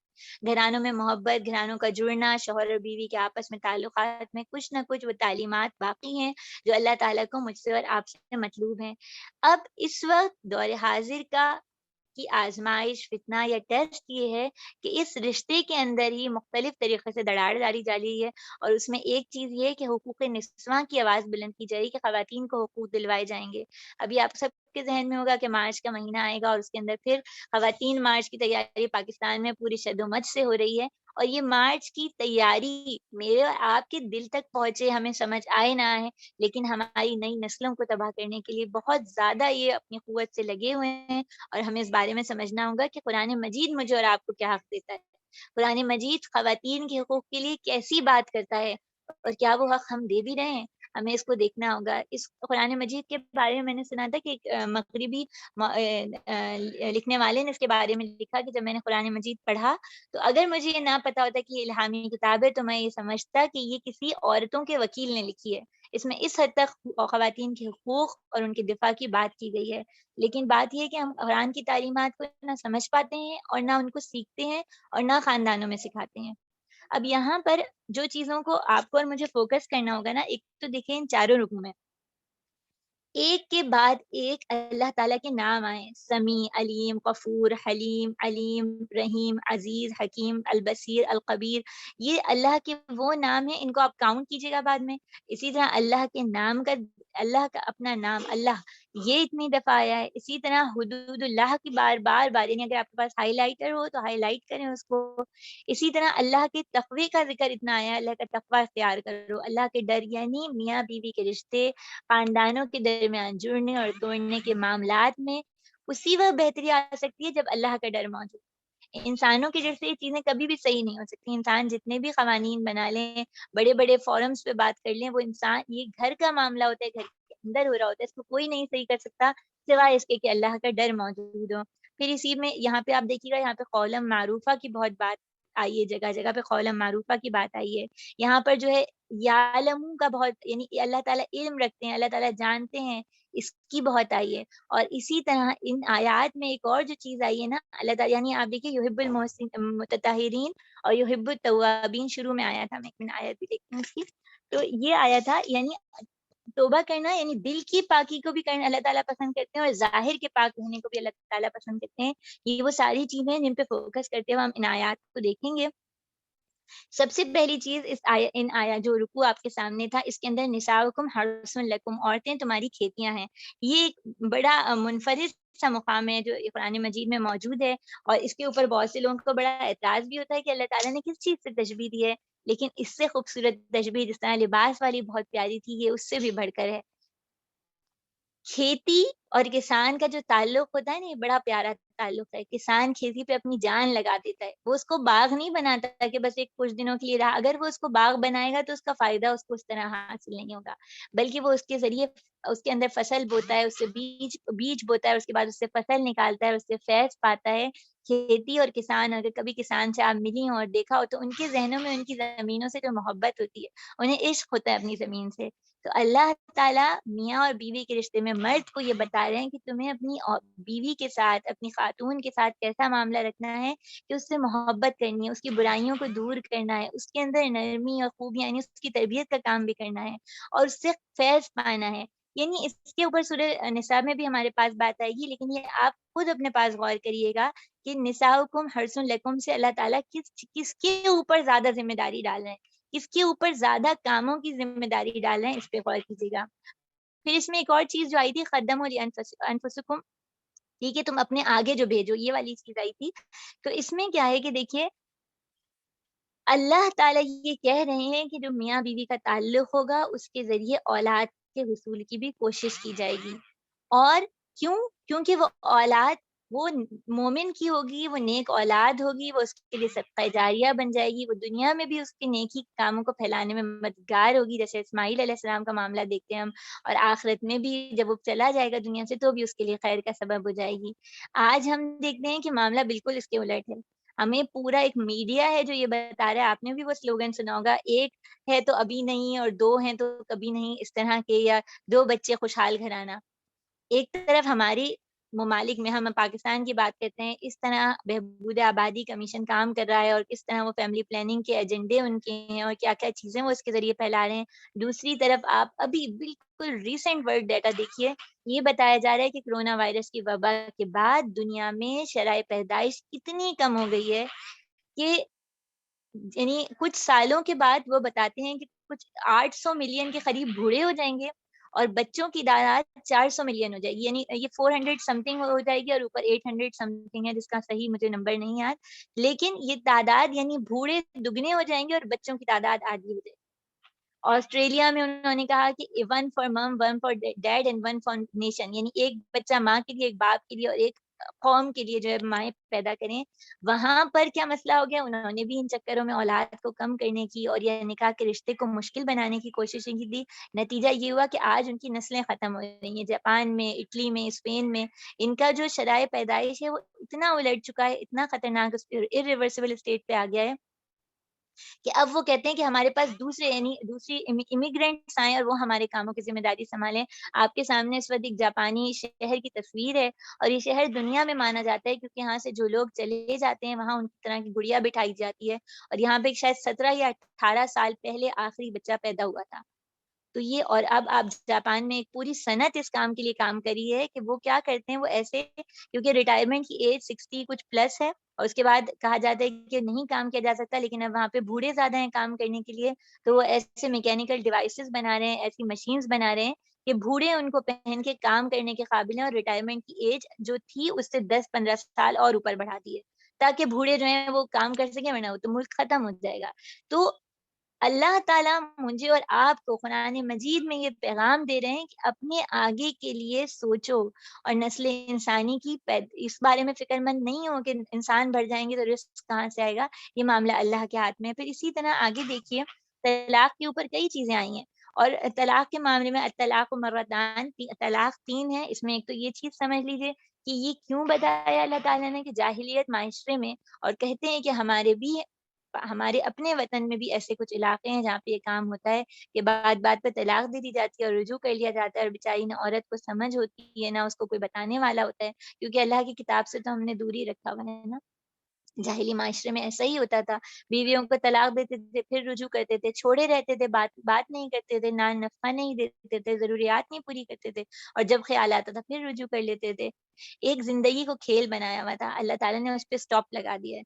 گھرانوں میں محبت، گھرانوں کا جڑنا، شوہر اور بیوی کے آپس میں تعلقات میں کچھ نہ کچھ وہ تعلیمات باقی ہیں جو اللہ تعالیٰ کو مجھ سے اور آپ سے مطلوب ہیں۔ اب اس وقت دور حاضر کی آزمائش، فتنہ یا ٹیسٹ یہ ہے کہ اس رشتے کے اندر ہی مختلف طریقے سے دراڑ ڈالی جا رہی ہے، اور اس میں ایک چیز یہ ہے کہ حقوق نسواں کی آواز بلند کی جائے کہ خواتین کو حقوق دلوائے جائیں گے۔ ابھی آپ سب کے ذہن میں ہوگا کہ مارچ کا مہینہ آئے گا اور اس کے اندر پھر خواتین مارچ کی تیاری پاکستان میں پوری شد و مشق سے ہو رہی ہے، اور یہ مارچ کی تیاری میرے اور آپ کے دل تک پہنچے، ہمیں سمجھ آئے نہ آئے، لیکن ہماری نئی نسلوں کو تباہ کرنے کے لیے بہت زیادہ یہ اپنی قوت سے لگے ہوئے ہیں، اور ہمیں اس بارے میں سمجھنا ہوگا کہ قرآن مجید مجھے اور آپ کو کیا حق دیتا ہے۔ قرآن مجید خواتین کے حقوق کے لیے کیسی بات کرتا ہے، اور کیا وہ حق ہم دے بھی رہے ہیں، ہمیں اس کو دیکھنا ہوگا۔ اس قرآن مجید کے بارے میں نے سنا تھا کہ ایک مغربی لکھنے والے نے اس کے بارے میں لکھا کہ جب میں نے قرآن مجید پڑھا تو اگر مجھے یہ نہ پتا ہوتا کہ یہ الہامی کتاب ہے تو میں یہ سمجھتا کہ یہ کسی عورتوں کے وکیل نے لکھی ہے۔ اس میں اس حد تک خواتین کے حقوق اور ان کے دفاع کی بات کی گئی ہے، لیکن بات یہ ہے کہ ہم قرآن کی تعلیمات کو نہ سمجھ پاتے ہیں اور نہ ان کو سیکھتے ہیں اور نہ خاندانوں میں سکھاتے ہیں۔ اب یہاں پر جو چیزوں کو آپ کو اور مجھے فوکس کرنا ہوگا نا، ایک تو دیکھیں ان چاروں رکوع میں ایک کے بعد ایک اللہ تعالیٰ کے نام آئے، سمیع، علیم، غفور، حلیم، علیم، رحیم، عزیز، حکیم، البصیر، الخبیر۔ یہ اللہ کے وہ نام ہیں، ان کو آپ کاؤنٹ کیجیے گا بعد میں۔ اسی طرح اللہ کا اپنا نام اللہ، یہ اتنی دفعہ آیا ہے۔ اسی طرح حدود اللہ کی بار بار، یعنی اگر آپ کے پاس ہائی لائٹر ہو تو ہائی لائٹ کریں اس کو۔ اسی طرح اللہ کے تقوی کا ذکر اتنا آیا ہے، اللہ کا تقوی اختیار کرو، اللہ کے ڈر، یعنی میاں بیوی کے رشتے، خاندانوں کے درمیان جڑنے اور توڑنے کے معاملات میں اسی وقت بہتری آ سکتی ہے جب اللہ کا ڈر موجود ہے۔ انسانوں کی جیسے یہ چیزیں کبھی بھی صحیح نہیں ہو سکتی، انسان جتنے بھی قوانین بنا لیں، بڑے بڑے فورمز پہ بات کر لیں، وہ انسان، یہ گھر کا معاملہ ہوتا ہے، گھر کے اندر ہو رہا ہوتا ہے، اس کو کوئی نہیں صحیح کر سکتا سوائے اس کے کہ اللہ کا ڈر موجود ہو۔ پھر اسی میں یہاں پہ آپ دیکھیے گا، یہاں پہ قولا معروفہ کی بہت بات آئی ہے، جگہ جگہ پہ قولا معروفہ کی بات آئی ہے۔ یہاں پر جو ہے یعلمون کا بہت، یعنی اللہ تعالیٰ علم رکھتے ہیں، اللہ تعالیٰ جانتے ہیں، اس کی بہت آئی ہے۔ اور اسی طرح ان آیات میں ایک اور جو چیز آئی ہے نا، اللہ تعالیٰ، یعنی آپ دیکھیے یحب المتطہرین اور یحب التوابین شروع میں آیا تھا، میں ایک منٹ آیت بھی دیکھتی ہوں اس کی، تو یہ آیا تھا، یعنی توبہ کرنا، یعنی دل کی پاکی کو بھی کرنا اللہ تعالیٰ پسند کرتے ہیں، اور ظاہر کے پاک ہونے کو بھی اللہ تعالیٰ پسند کرتے ہیں۔ یہ وہ ساری چیزیں ہیں جن پہ فوکس کرتے ہوئے ہم ان آیات کو دیکھیں گے۔ سب سے پہلی چیز ان آیا جو رکوع آپ کے سامنے تھا، اس کے اندر نساؤکم حرث لکم، عورتیں تمہاری کھیتیاں ہیں۔ یہ ایک بڑا منفرد سا مقام ہے جو قرآن مجید میں موجود ہے، اور اس کے اوپر بہت سے لوگوں کو بڑا اعتراض بھی ہوتا ہے کہ اللہ تعالیٰ نے کس چیز سے تشبیہ دی ہے، لیکن اس سے خوبصورت تشبیہ جس طرح لباس والی بہت پیاری تھی، یہ اس سے بھی بڑھ کر ہے۔ کھیتی اور کسان کا جو تعلق ہوتا ہے نا، یہ بڑا پیارا تعلق ہے۔ کسان کھیتی پہ اپنی جان لگا دیتا ہے، وہ اس کو باغ نہیں بناتا کہ بس ایک کچھ دنوں کے لیے رہا، اگر وہ اس کو باغ بنائے گا تو اس کا فائدہ اس کو اس طرح حاصل نہیں ہوگا، بلکہ وہ اس کے ذریعے اس کے اندر فصل بوتا ہے، اس سے بیج بوتا ہے، اس کے بعد اس سے فصل نکالتا ہے، اس سے فیض پاتا ہے۔ کھیتی اور کسان، اگر کبھی کسان سے آپ ملی ہوں اور دیکھا ہو تو ان کے ذہنوں میں ان کی زمینوں سے جو محبت ہوتی ہے، انہیں عشق ہوتا ہے اپنی زمین سے۔ تو اللہ تعالیٰ میاں اور بیوی کے رشتے میں مرد کو یہ بتا رہے ہیں کہ تمہیں اپنی بیوی کے ساتھ، اپنی خاتون کے ساتھ کیسا معاملہ رکھنا ہے، کہ اس سے محبت کرنی ہے، اس کی برائیوں کو دور کرنا ہے، اس کے اندر نرمی اور خوبیاں، یعنی اس کی تربیت کا کام بھی کرنا ہے، اور اس سے فیض پانا ہے۔ یعنی اس کے اوپر سورہ نساء میں بھی ہمارے پاس بات آئے گی، لیکن یہ آپ خود اپنے پاس غور کریے گا کہ نساؤکم حرث لکم سے اللہ تعالیٰ کس کے اوپر زیادہ ذمہ داری ڈال رہے ہیں، کس کے اوپر زیادہ کاموں کی ذمہ داری ڈال رہے ہیں، اس پہ غور کیجیے گا۔ پھر اس میں ایک اور چیز جو آئی تھی، قدموا لانفسکم، ٹھیک ہے، تم اپنے آگے جو بھیجو، یہ والی چیز آئی تھی۔ تو اس میں کیا ہے کہ دیکھیے اللہ تعالیٰ یہ کہہ رہے ہیں کہ جو میاں بیوی کا تعلق ہوگا اس کے ذریعے اولاد کے حصول کی بھی کوشش کی جائے گی، اور کیونکہ وہ اولاد وہ مومن کی ہوگی، وہ نیک اولاد ہوگی، وہ اس کے لیے صدقہ جاریہ بن جائے گی، وہ دنیا میں بھی اس کے نیکی کاموں کو پھیلانے میں مددگار ہوگی، جیسے اسماعیل علیہ السلام کا معاملہ دیکھتے ہیں ہم، اور آخرت میں بھی جب وہ چلا جائے گا دنیا سے تو بھی اس کے لیے خیر کا سبب ہو جائے گی۔ آج ہم دیکھتے ہیں کہ معاملہ بالکل اس کے الٹ ہے۔ ہمیں پورا ایک میڈیا ہے جو یہ بتا رہا ہے، آپ نے بھی وہ سلوگن سنا ہوگا، ایک ہے تو ابھی نہیں اور دو ہیں تو کبھی نہیں، اس طرح کے، یا دو بچے خوشحال گھرانہ۔ ایک طرف ہماری ممالک میں، ہم پاکستان کی بات کرتے ہیں، اس طرح بہبود آبادی کمیشن کام کر رہا ہے اور کس طرح وہ فیملی پلاننگ کے ایجنڈے ان کے ہیں اور کیا کیا چیزیں وہ اس کے ذریعے پھیلا رہے ہیں۔ دوسری طرف آپ ابھی بالکل ریسنٹ ورلڈ ڈیٹا دیکھیے، یہ بتایا جا رہا ہے کہ کرونا وائرس کی وبا کے بعد دنیا میں شرح پیدائش اتنی کم ہو گئی ہے کہ یعنی کچھ سالوں کے بعد وہ بتاتے ہیں کہ کچھ 800 ملین کے قریب بوڑھے ہو جائیں گے اور بچوں کی تعداد 400 ملین ہو جائے گی، یعنی یہ 400 سم تھنگ ہو جائے گی اور اوپر 800 سم تھنگ ہے جس کا صحیح مجھے نمبر نہیں یاد، لیکن یہ تعداد یعنی بوڑھے دگنے ہو جائیں گے اور بچوں کی تعداد آدھی ہو جائے گی۔ آسٹریلیا میں انہوں نے کہا کہ one for mum, one for dad and one for nation, یعنی ایک بچہ ماں کے لیے، ایک باپ کے لیے اور ایک قوم کے لیے جو ہے مائیں پیدا کریں۔ وہاں پر کیا مسئلہ ہو گیا، انہوں نے بھی ان چکروں میں اولاد کو کم کرنے کی اور یہ نکاح کے رشتے کو مشکل بنانے کی کوششیں کی تھی۔ نتیجہ یہ ہوا کہ آج ان کی نسلیں ختم ہو رہی ہیں۔ جاپان میں، اٹلی میں، اسپین میں ان کا جو شرائع پیدائش ہے وہ اتنا الٹ چکا ہے، اتنا خطرناک irreversible اسٹیٹ پہ آ گیا ہے کہ اب وہ کہتے ہیں کہ ہمارے پاس دوسرے یعنی دوسری امیگرینٹس آئیں اور وہ ہمارے کاموں کی ذمہ داری سنبھالیں۔ آپ کے سامنے اس وقت ایک جاپانی شہر کی تصویر ہے اور یہ شہر دنیا میں مانا جاتا ہے کیونکہ یہاں سے جو لوگ چلے جاتے ہیں وہاں ان کی طرح کی گڑیا بٹھائی جاتی ہے، اور یہاں پہ شاید 17 یا 18 سال پہلے آخری بچہ پیدا ہوا تھا۔ تو یہ، اور اب آپ جاپان میں ایک پوری صنعت اس کام کے لیے کام کری ہے کہ وہ کیا کرتے ہیں، وہ ایسے، کیونکہ ریٹائرمنٹ کی ایج 60 کچھ پلس ہے اور اس کے بعد کہا جاتا ہے کہ نہیں کام کیا جا سکتا، لیکن اب وہاں پہ بوڑھے زیادہ ہیں کام کرنے کے لیے، تو وہ ایسے میکینیکل ڈیوائسز بنا رہے ہیں، ایسی مشینز بنا رہے ہیں کہ بوڑھے ان کو پہن کے کام کرنے کے قابل ہیں، اور ریٹائرمنٹ کی ایج جو تھی اس سے 10-15 سال اور اوپر بڑھا دی ہے تاکہ بوڑھے جو ہیں وہ کام کر سکیں، ورنہ وہ تو ملک ختم ہو جائے گا۔ تو اللہ تعالیٰ مجھے اور آپ کو قرآن مجید میں یہ پیغام دے رہے ہیں کہ اپنے آگے کے لیے سوچو اور نسل انسانی کی اس بارے میں فکر مند نہیں ہو کہ انسان بڑھ جائیں گے تو رزق کہاں سے آئے گا، یہ معاملہ اللہ کے ہاتھ میں ہے۔ پھر اسی طرح آگے دیکھیے، طلاق کے اوپر کئی چیزیں آئی ہیں، اور طلاق کے معاملے میں الطلاق مرتان، طلاق 3 ہے۔ اس میں ایک تو یہ چیز سمجھ لیجیے کہ یہ کیوں بتایا اللہ تعالیٰ نے کہ جاہلیت معاشرے میں، اور کہتے ہیں کہ ہمارے اپنے وطن میں بھی ایسے کچھ علاقے ہیں جہاں پہ یہ کام ہوتا ہے کہ بات بات پہ طلاق دے دی جاتی ہے اور رجوع کر لیا جاتا ہے، اور بیچاری نہ عورت کو سمجھ ہوتی ہے نہ اس کو کوئی بتانے والا ہوتا ہے، کیونکہ اللہ کی کتاب سے تو ہم نے دوری رکھا ہوا ہے نا۔ جاہلی معاشرے میں ایسا ہی ہوتا تھا، بیویوں کو طلاق دیتے تھے، پھر رجوع کرتے تھے، چھوڑے رہتے تھے، بات نہیں کرتے تھے، نان نفقہ نہیں دیتے تھے، ضروریات نہیں پوری کرتے تھے، اور جب خیال آتا تھا پھر رجوع کر لیتے تھے۔ ایک زندگی کو کھیل بنایا ہوا تھا، اللہ تعالیٰ نے اس پہ سٹاپ لگا دیا ہے۔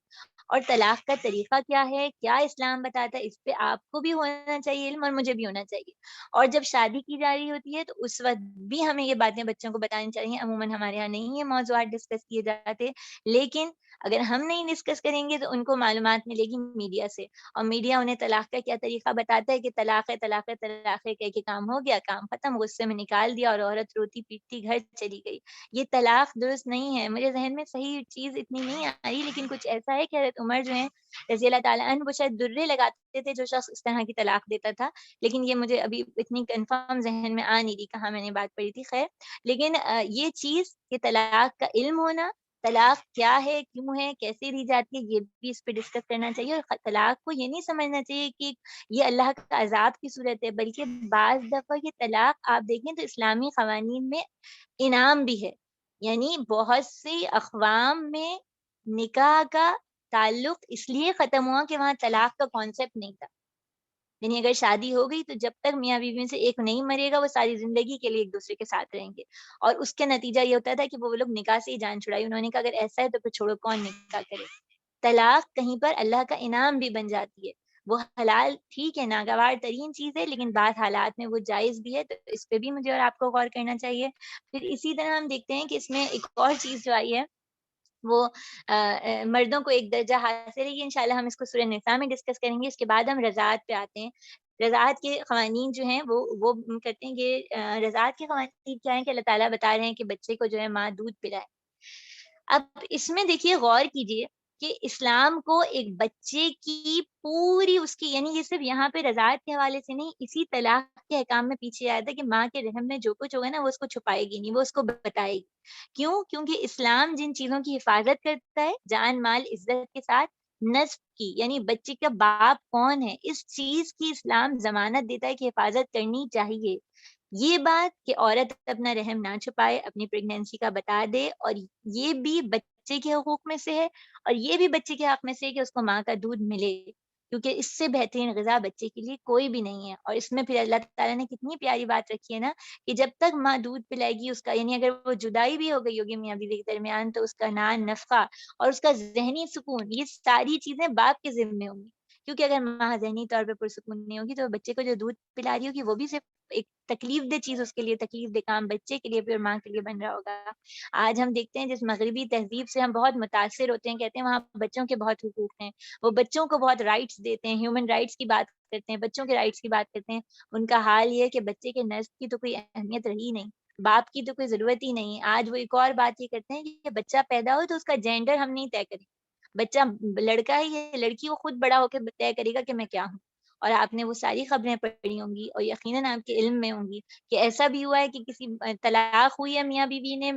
اور طلاق کا طریقہ کیا ہے، کیا اسلام بتاتا ہے، اس پہ آپ کو بھی ہونا چاہیے علم اور مجھے بھی ہونا چاہیے۔ اور جب شادی کی جا رہی ہوتی ہے تو اس وقت بھی ہمیں یہ باتیں بچوں کو بتانی چاہیے۔ عموماً ہمارے یہاں نہیں یہ موضوعات ڈسکس کیے جاتے، لیکن اگر ہم نہیں ڈسکس کریں گے تو ان کو معلومات ملے گی میڈیا سے، اور میڈیا انہیں طلاق کا کیا طریقہ بتاتا ہے کہ طلاق ہے، طلاق ہے، طلاق ہے، کہہ کے کام ہو گیا، کام ختم، غصے میں نکال دیا اور عورت روتی پیٹتی گھر چلی گئی۔ یہ طلاق درست نہیں ہے۔ مجھے ذہن میں صحیح چیز اتنی نہیں آ رہی، لیکن کچھ ایسا ہے کہ حضرت عمر جو ہیں رضی اللہ تعالیٰ عنہ، وہ شاید درے لگاتے تھے جو شخص اس طرح کی طلاق دیتا تھا، لیکن یہ مجھے ابھی اتنی کنفرم ذہن میں آ نہیں رہی کہاں میں نے بات پڑھی تھی، خیر۔ لیکن یہ چیز کہ طلاق کا علم ہونا، طلاق کیا ہے، کیوں ہے، کیسے دی جاتی ہے، یہ بھی اس پہ ڈسکس کرنا چاہیے۔ اور طلاق کو یہ نہیں سمجھنا چاہیے کہ یہ اللہ کا عذاب کی صورت ہے، بلکہ بعض دفعہ یہ طلاق آپ دیکھیں تو اسلامی قوانین میں انعام بھی ہے۔ یعنی بہت سی اقوام میں نکاح کا تعلق اس لیے ختم ہوا کہ وہاں طلاق کا کانسیپٹ نہیں تھا۔ یعنی اگر شادی ہو گئی تو جب تک میاں بیوی میں سے ایک نہیں مرے گا وہ ساری زندگی کے لیے ایک دوسرے کے ساتھ رہیں گے، اور اس کا نتیجہ یہ ہوتا تھا کہ وہ لوگ نکاح سے ہی جان چھڑائی۔ انہوں نے کہا اگر ایسا ہے تو پھر چھوڑو، کون نکاح کرے۔ طلاق کہیں پر اللہ کا انعام بھی بن جاتی ہے، وہ حلال ٹھیک ہے، ناگوار ترین چیز ہے، لیکن بعض حالات میں وہ جائز بھی ہے، تو اس پہ بھی مجھے اور آپ کو غور کرنا چاہیے۔ پھر اسی طرح ہم دیکھتے ہیں کہ اس میں ایک اور چیز جو آئی ہے وہ مردوں کو ایک درجہ حاصل ہے، انشاءاللہ ہم اس کو سورہ نساء میں ڈسکس کریں گے۔ اس کے بعد ہم رضاعت پہ آتے ہیں۔ رضاعت کے قوانین جو ہیں وہ کہتے ہیں کہ رضاعت کے قوانین کیا ہیں کہ اللہ تعالیٰ بتا رہے ہیں کہ بچے کو جو ہے ماں دودھ پلائے۔ اب اس میں دیکھیے غور کیجیے کہ اسلام کو ایک بچے کی پوری اس کی، یعنی یہ صرف یہاں پہ رضاعت کے حوالے سے نہیں، اسی طلاق کے احکام میں پیچھے آیا تھا کہ ماں کے رحم میں جو کچھ ہوگا نا وہ اس کو چھپائے گی نہیں، وہ اس کو بتائے گی. کیوں؟ کیونکہ اسلام جن چیزوں کی حفاظت کرتا ہے، جان مال عزت کے ساتھ، نسب کی یعنی بچے کا باپ کون ہے اس چیز کی اسلام ضمانت دیتا ہے کہ حفاظت کرنی چاہیے. یہ بات کہ عورت اپنا رحم نہ چھپائے، اپنی پریگنینسی کا بتا دے، اور یہ بھی بچے کے حقوق میں سے ہے، اور یہ بھی بچے کے حق میں سے ہے کہ اس کو ماں کا دودھ ملے، کیونکہ اس سے بہترین غذا بچے کے لیے کوئی بھی نہیں ہے. اور اس میں پھر اللہ تعالیٰ نے کتنی پیاری بات رکھی ہے نا کہ جب تک ماں دودھ پلائے گی اس کا، یعنی اگر وہ جدائی بھی ہو گئی ہوگی میاں بیوی کے درمیان، تو اس کا نان نفقہ اور اس کا ذہنی سکون، یہ ساری چیزیں باپ کے ذمے ہوں گی. کیونکہ اگر ماں ذہنی طور پہ پرسکون نہیں ہوگی تو بچے کو جو دودھ پلا رہی ہوگی وہ بھی صرف ایک تکلیف دہ چیز اس کے لیے، تکلیف دہ کام بچے کے لیے بھی اور ماں کے لیے بن رہا ہوگا. آج ہم دیکھتے ہیں جس مغربی تہذیب سے ہم بہت متاثر ہوتے ہیں، کہتے ہیں وہاں بچوں کے بہت حقوق ہیں، وہ بچوں کو بہت رائٹس دیتے ہیں، ہیومن رائٹس کی بات کرتے ہیں، بچوں کے رائٹس کی بات کرتے ہیں. ان کا حال یہ ہے کہ بچے کے نسب کی تو کوئی اہمیت رہی نہیں، باپ کی تو کوئی ضرورت ہی نہیں. آج وہ ایک اور بات یہ کرتے ہیں کہ بچہ پیدا ہو تو اس کا جینڈر ہم نہیں طے کریں، بچہ لڑکا ہی ہے لڑکی، وہ خود بڑا ہو کے طے کرے گا کہ میں کیا ہوں. اور آپ نے وہ ساری خبریں پڑھی ہوں گی اور یقیناً آپ کے علم میں ہوں گی کہ ایسا بھی ہوا ہے کہ کسی طلاق ہوئی ہے میاں بیوی نے،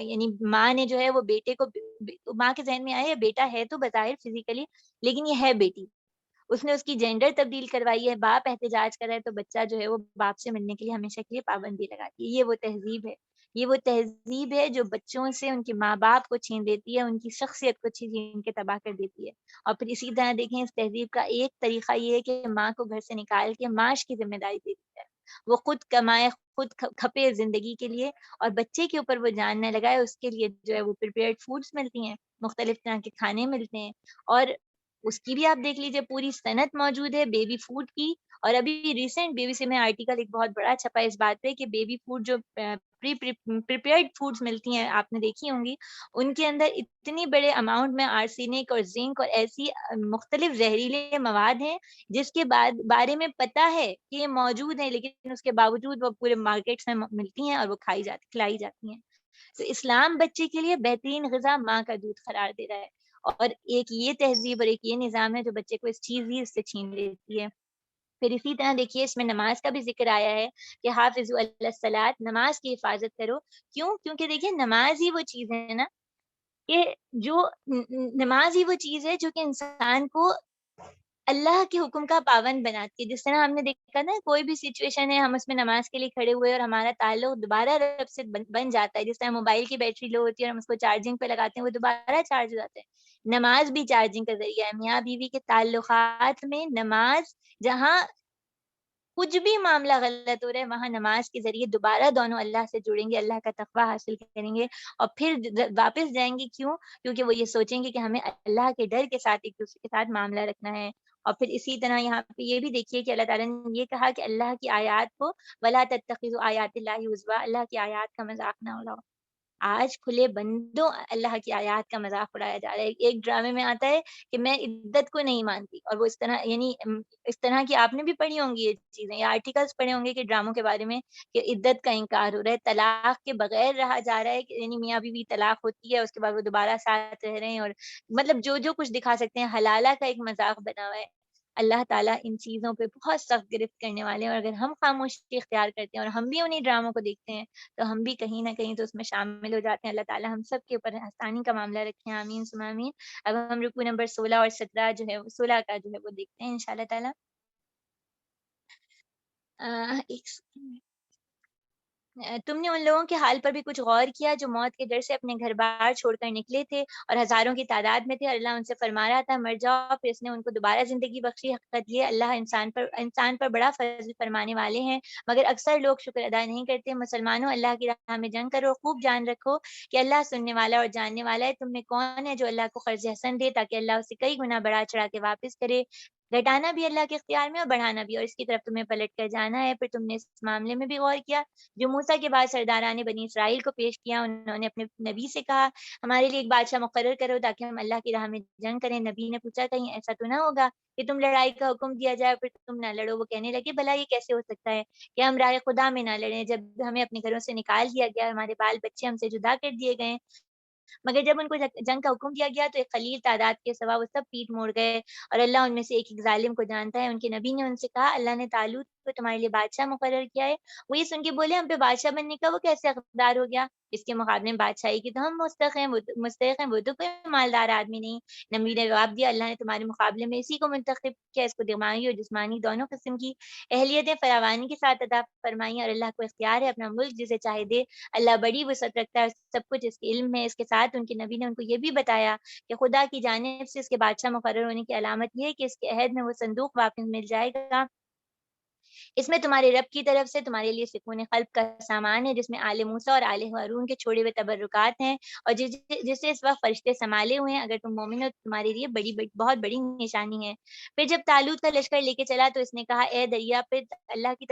یعنی ماں نے جو ہے وہ بیٹے کو، ماں کے ذہن میں آیا بیٹا ہے تو بظاہر فزیکلی لیکن یہ ہے بیٹی، اس نے اس کی جینڈر تبدیل کروائی ہے، باپ احتجاج کر رہا ہے تو بچہ جو ہے وہ باپ سے ملنے کے لیے ہمیشہ کے لیے پابندی لگاتی ہے. یہ وہ تہذیب ہے، یہ وہ تہذیب ہے جو بچوں سے ان کے ماں باپ کو چھین دیتی ہے، ان کی شخصیت کو چھین کے تباہ کر دیتی ہے. اور پھر اسی طرح دیکھیں اس تہذیب کا ایک طریقہ یہ ہے کہ ماں کو گھر سے نکال کے معاش کی ذمہ داری دے دیتا ہے، وہ خود کمائے، خود کھپے زندگی کے لیے، اور بچے کے اوپر وہ جان نہ لگائے. اس کے لیے جو ہے وہ پریپیئرڈ فوڈس ملتی ہیں، مختلف طرح کے کھانے ملتے ہیں، اور اس کی بھی آپ دیکھ لیجیے پوری صنعت موجود ہے بیبی فوڈ کی. اور ابھی ریسنٹ بیبی سے میں آرٹیکل ایک بہت بڑا چھپا اس بات پہ کہ بیبی فوڈ جو پریپیئرڈ فوڈز ملتی ہیں آپ نے دیکھی ہوں گی، ان کے اندر اتنی بڑے اماؤنٹ میں آرسینک اور زنک اور ایسی مختلف زہریلے مواد ہیں جس کے بارے میں پتہ ہے کہ یہ موجود ہیں، لیکن اس کے باوجود وہ پورے مارکیٹس میں ملتی ہیں اور وہ کھلائی جاتی ہیں. تو اسلام بچے کے لیے بہترین غذا ماں کا دودھ قرار دے رہا ہے، اور ایک یہ تہذیب اور ایک یہ نظام ہے جو بچے کو اس چیز ہی اس سے چھین لیتی ہے. پھر اسی طرح دیکھیے اس میں نماز کا بھی ذکر آیا ہے کہ حافظوا علی الصلاۃ، نماز کی حفاظت کرو. کیوں؟ کیونکہ دیکھیے نماز ہی وہ چیز ہے نا کہ جو نماز ہی وہ چیز ہے جو کہ انسان کو اللہ کے حکم کا پابند بناتی ہے. جس طرح ہم نے دیکھا نا کوئی بھی سچویشن ہے ہم اس میں نماز کے لیے کھڑے ہوئے اور ہمارا تعلق دوبارہ رب سے بن جاتا ہے. جس طرح موبائل کی بیٹری لو ہوتی ہے اور ہم اس کو چارجنگ پہ لگاتے ہیں وہ دوبارہ چارج ہو جاتا ہے، نماز بھی چارجنگ کا ذریعہ ہے. میاں بیوی کے تعلقات میں نماز، جہاں کچھ بھی معاملہ غلط ہو رہا ہے وہاں نماز کے ذریعے دوبارہ دونوں اللہ سے جڑیں گے، اللہ کا تقویٰ حاصل کریں گے اور پھر واپس جائیں گے. کیوں؟ کیونکہ وہ یہ سوچیں گے کہ ہمیں اللہ کے ڈر کے ساتھ ایک دوسرے کے ساتھ معاملہ رکھنا ہے. اور پھر اسی طرح یہاں پہ یہ بھی دیکھیے کہ اللہ تعالیٰ نے یہ کہا کہ اللہ کی آیات کو وَلَا تَتَّخِذُوا آیَاتِ اللَّهِ هُزُوًا، اللہ کی آیات کا مذاق نہ اڑاؤ. آج کھلے بندوں اللہ کی آیات کا مذاق اڑایا جا رہا ہے. ایک ڈرامے میں آتا ہے کہ میں عدت کو نہیں مانتی، اور وہ اس طرح، یعنی اس طرح کی آپ نے بھی پڑھی ہوں گی یہ چیزیں یا آرٹیکلس پڑھے ہوں گے کہ ڈراموں کے بارے میں کہ عدت کا انکار ہو رہا ہے، طلاق کے بغیر رہا جا رہا ہے، کہ یعنی میاں بیوی طلاق ہوتی ہے اس کے بعد وہ دوبارہ ساتھ رہ رہے ہیں، اور مطلب جو جو کچھ دکھا سکتے ہیں حلالہ کا ایک مذاق بنا ہوا ہے. اللہ تعالیٰ ان چیزوں پہ بہت سخت گرفت کرنے والے ہیں، اور اگر ہم خاموشی اختیار کرتے ہیں اور ہم بھی انہیں ڈراموں کو دیکھتے ہیں تو ہم بھی کہیں نہ کہیں تو اس میں شامل ہو جاتے ہیں. اللہ تعالیٰ ہم سب کے اوپر آسانی کا معاملہ رکھیں، آمین ثم آمین. اب ہم رکوع نمبر 16 اور 17 جو ہے 16 کا جو ہے وہ دیکھتے ہیں انشاءاللہ تعالیٰ. ایک سیکنڈ. تم نے ان لوگوں کے حال پر بھی کچھ غور کیا جو موت کے ڈر سے اپنے گھر بار چھوڑ کر نکلے تھے اور ہزاروں کی تعداد میں تھے، اور اللہ ان سے فرما رہا تھا مر جاؤ، پھر اس نے ان کو دوبارہ زندگی بخشی. حقیقت یہ اللہ انسان پر بڑا فضل فرمانے والے ہیں، مگر اکثر لوگ شکر ادا نہیں کرتے. مسلمانوں اللہ کی راہ میں جنگ کرو، خوب جان رکھو کہ اللہ سننے والا اور جاننے والا ہے. تم میں کون ہے جو اللہ کو قرض حسن دے تاکہ اللہ اسے کئی گنا بڑھا چڑھا کے واپس کرے؟ گھٹانا بھی اللہ کے اختیار میں اور بڑھانا بھی، اور اس کی طرف تمہیں پلٹ کر جانا ہے. پھر تم نے اس معاملے میں بھی غور کیا جو موسیٰ کے بعد سرداران بنی اسرائیل کو پیش کیا. انہوں نے اپنے نبی سے کہا ہمارے لیے ایک بادشاہ مقرر کرو تاکہ ہم اللہ کی راہ میں جنگ کریں. نبی نے پوچھا کہیں ایسا تو نہ ہوگا کہ تم لڑائی کا حکم دیا جائے پھر تم نہ لڑو؟ وہ کہنے لگے بھلا یہ کیسے ہو سکتا ہے کہ ہم راہ خدا میں نہ لڑیں؟ جب ہمیں اپنے گھروں سے نکال دیا گیا، ہمارے بال بچے ہم سے جدا کر دیے گئے مگر جب ان کو جنگ کا حکم دیا گیا تو ایک قلیل تعداد کے سوا وہ سب پیٹ موڑ گئے، اور اللہ ان میں سے ایک ظالم کو جانتا ہے۔ ان کے نبی نے ان سے کہا اللہ نے طالوت کو تمہارے لیے بادشاہ مقرر کیا ہے۔ وہ یہ سن کے بولے ہم پہ بادشاہ بننے کا وہ کیسے حقدار ہو گیا؟ اس کے مقابلے میں بادشاہی کی تو ہم مستحق ہیں، وہ تو کوئی مالدار آدمی نہیں۔ نبی نے جواب دیا اللہ نے تمہارے مقابلے میں اسی کو منتخب کیا، اس کو دماغی اور جسمانی دونوں قسم کی اہلیتیں فراوانی کے ساتھ عطا فرمائی، اور اللہ کو اختیار ہے اپنا ملک جسے چاہے دے۔ اللہ بڑی وسعت رکھتا ہے، سب کچھ اس کے علم میں۔ اس کے ساتھ ان کے نبی نے ان کو یہ بھی بتایا کہ خدا کی جانب سے اس کے بادشاہ مقرر ہونے کی علامت یہ ہے کہ اس کے عہد میں وہ صندوق واپس مل جائے گا۔ اس میں تمہارے رب کی طرف سے تمہارے لیے سکون قلب کا سامان ہے، جس میں آل موسیٰ اور آل ہارون کے چھوڑے ہوئے تبرکات ہیں، اور جسے اس وقت فرشتے سنبھالے ہوئے ہیں۔ اگر تم مومن ہو تو تمہارے لیے بہت بڑی نشانی ہے۔ پھر جب طالوت کا لشکر لے کے چلا تو اس نے کہا اے دریا پہ اللہ کی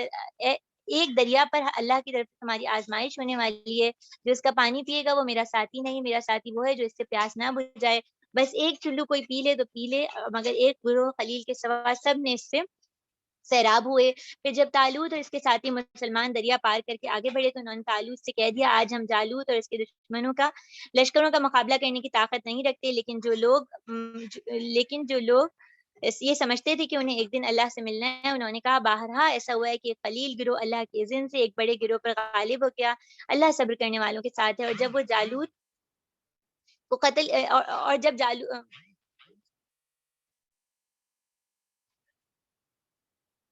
ایک دریا پر اللہ کی طرف سے تمہاری آزمائش ہونے والی ہے، جو اس کا پانی پیے گا وہ میرا ساتھی نہیں، میرا ساتھی وہ ہے جو اس سے پیاس نہ بجھائے۔ بس ایک چلو کوئی پی لے تو پی لے، مگر ایک گروہ خلیل کے سوا سب نے اس سے سیراب ہوئے۔ پھر جب طالوت اور اس کے ساتھی مسلمان دریا پار کر کے آگے بڑھے تو انہوں نے طالوت سے کہہ دیا آج ہم جالوت اور اس کے دشمنوں کا لشکروں کا مقابلہ کرنے کی طاقت نہیں رکھتے، لیکن جو لوگ یہ سمجھتے تھے کہ انہیں ایک دن اللہ سے ملنا ہے، انہوں نے کہا بہرحال ایسا ہوا ہے کہ خلیل گروہ اللہ کے اذن سے ایک بڑے گروہ پر غالب ہو گیا۔ اللہ صبر کرنے والوں کے ساتھ ہے۔ اور جب وہ جالوت کو قتل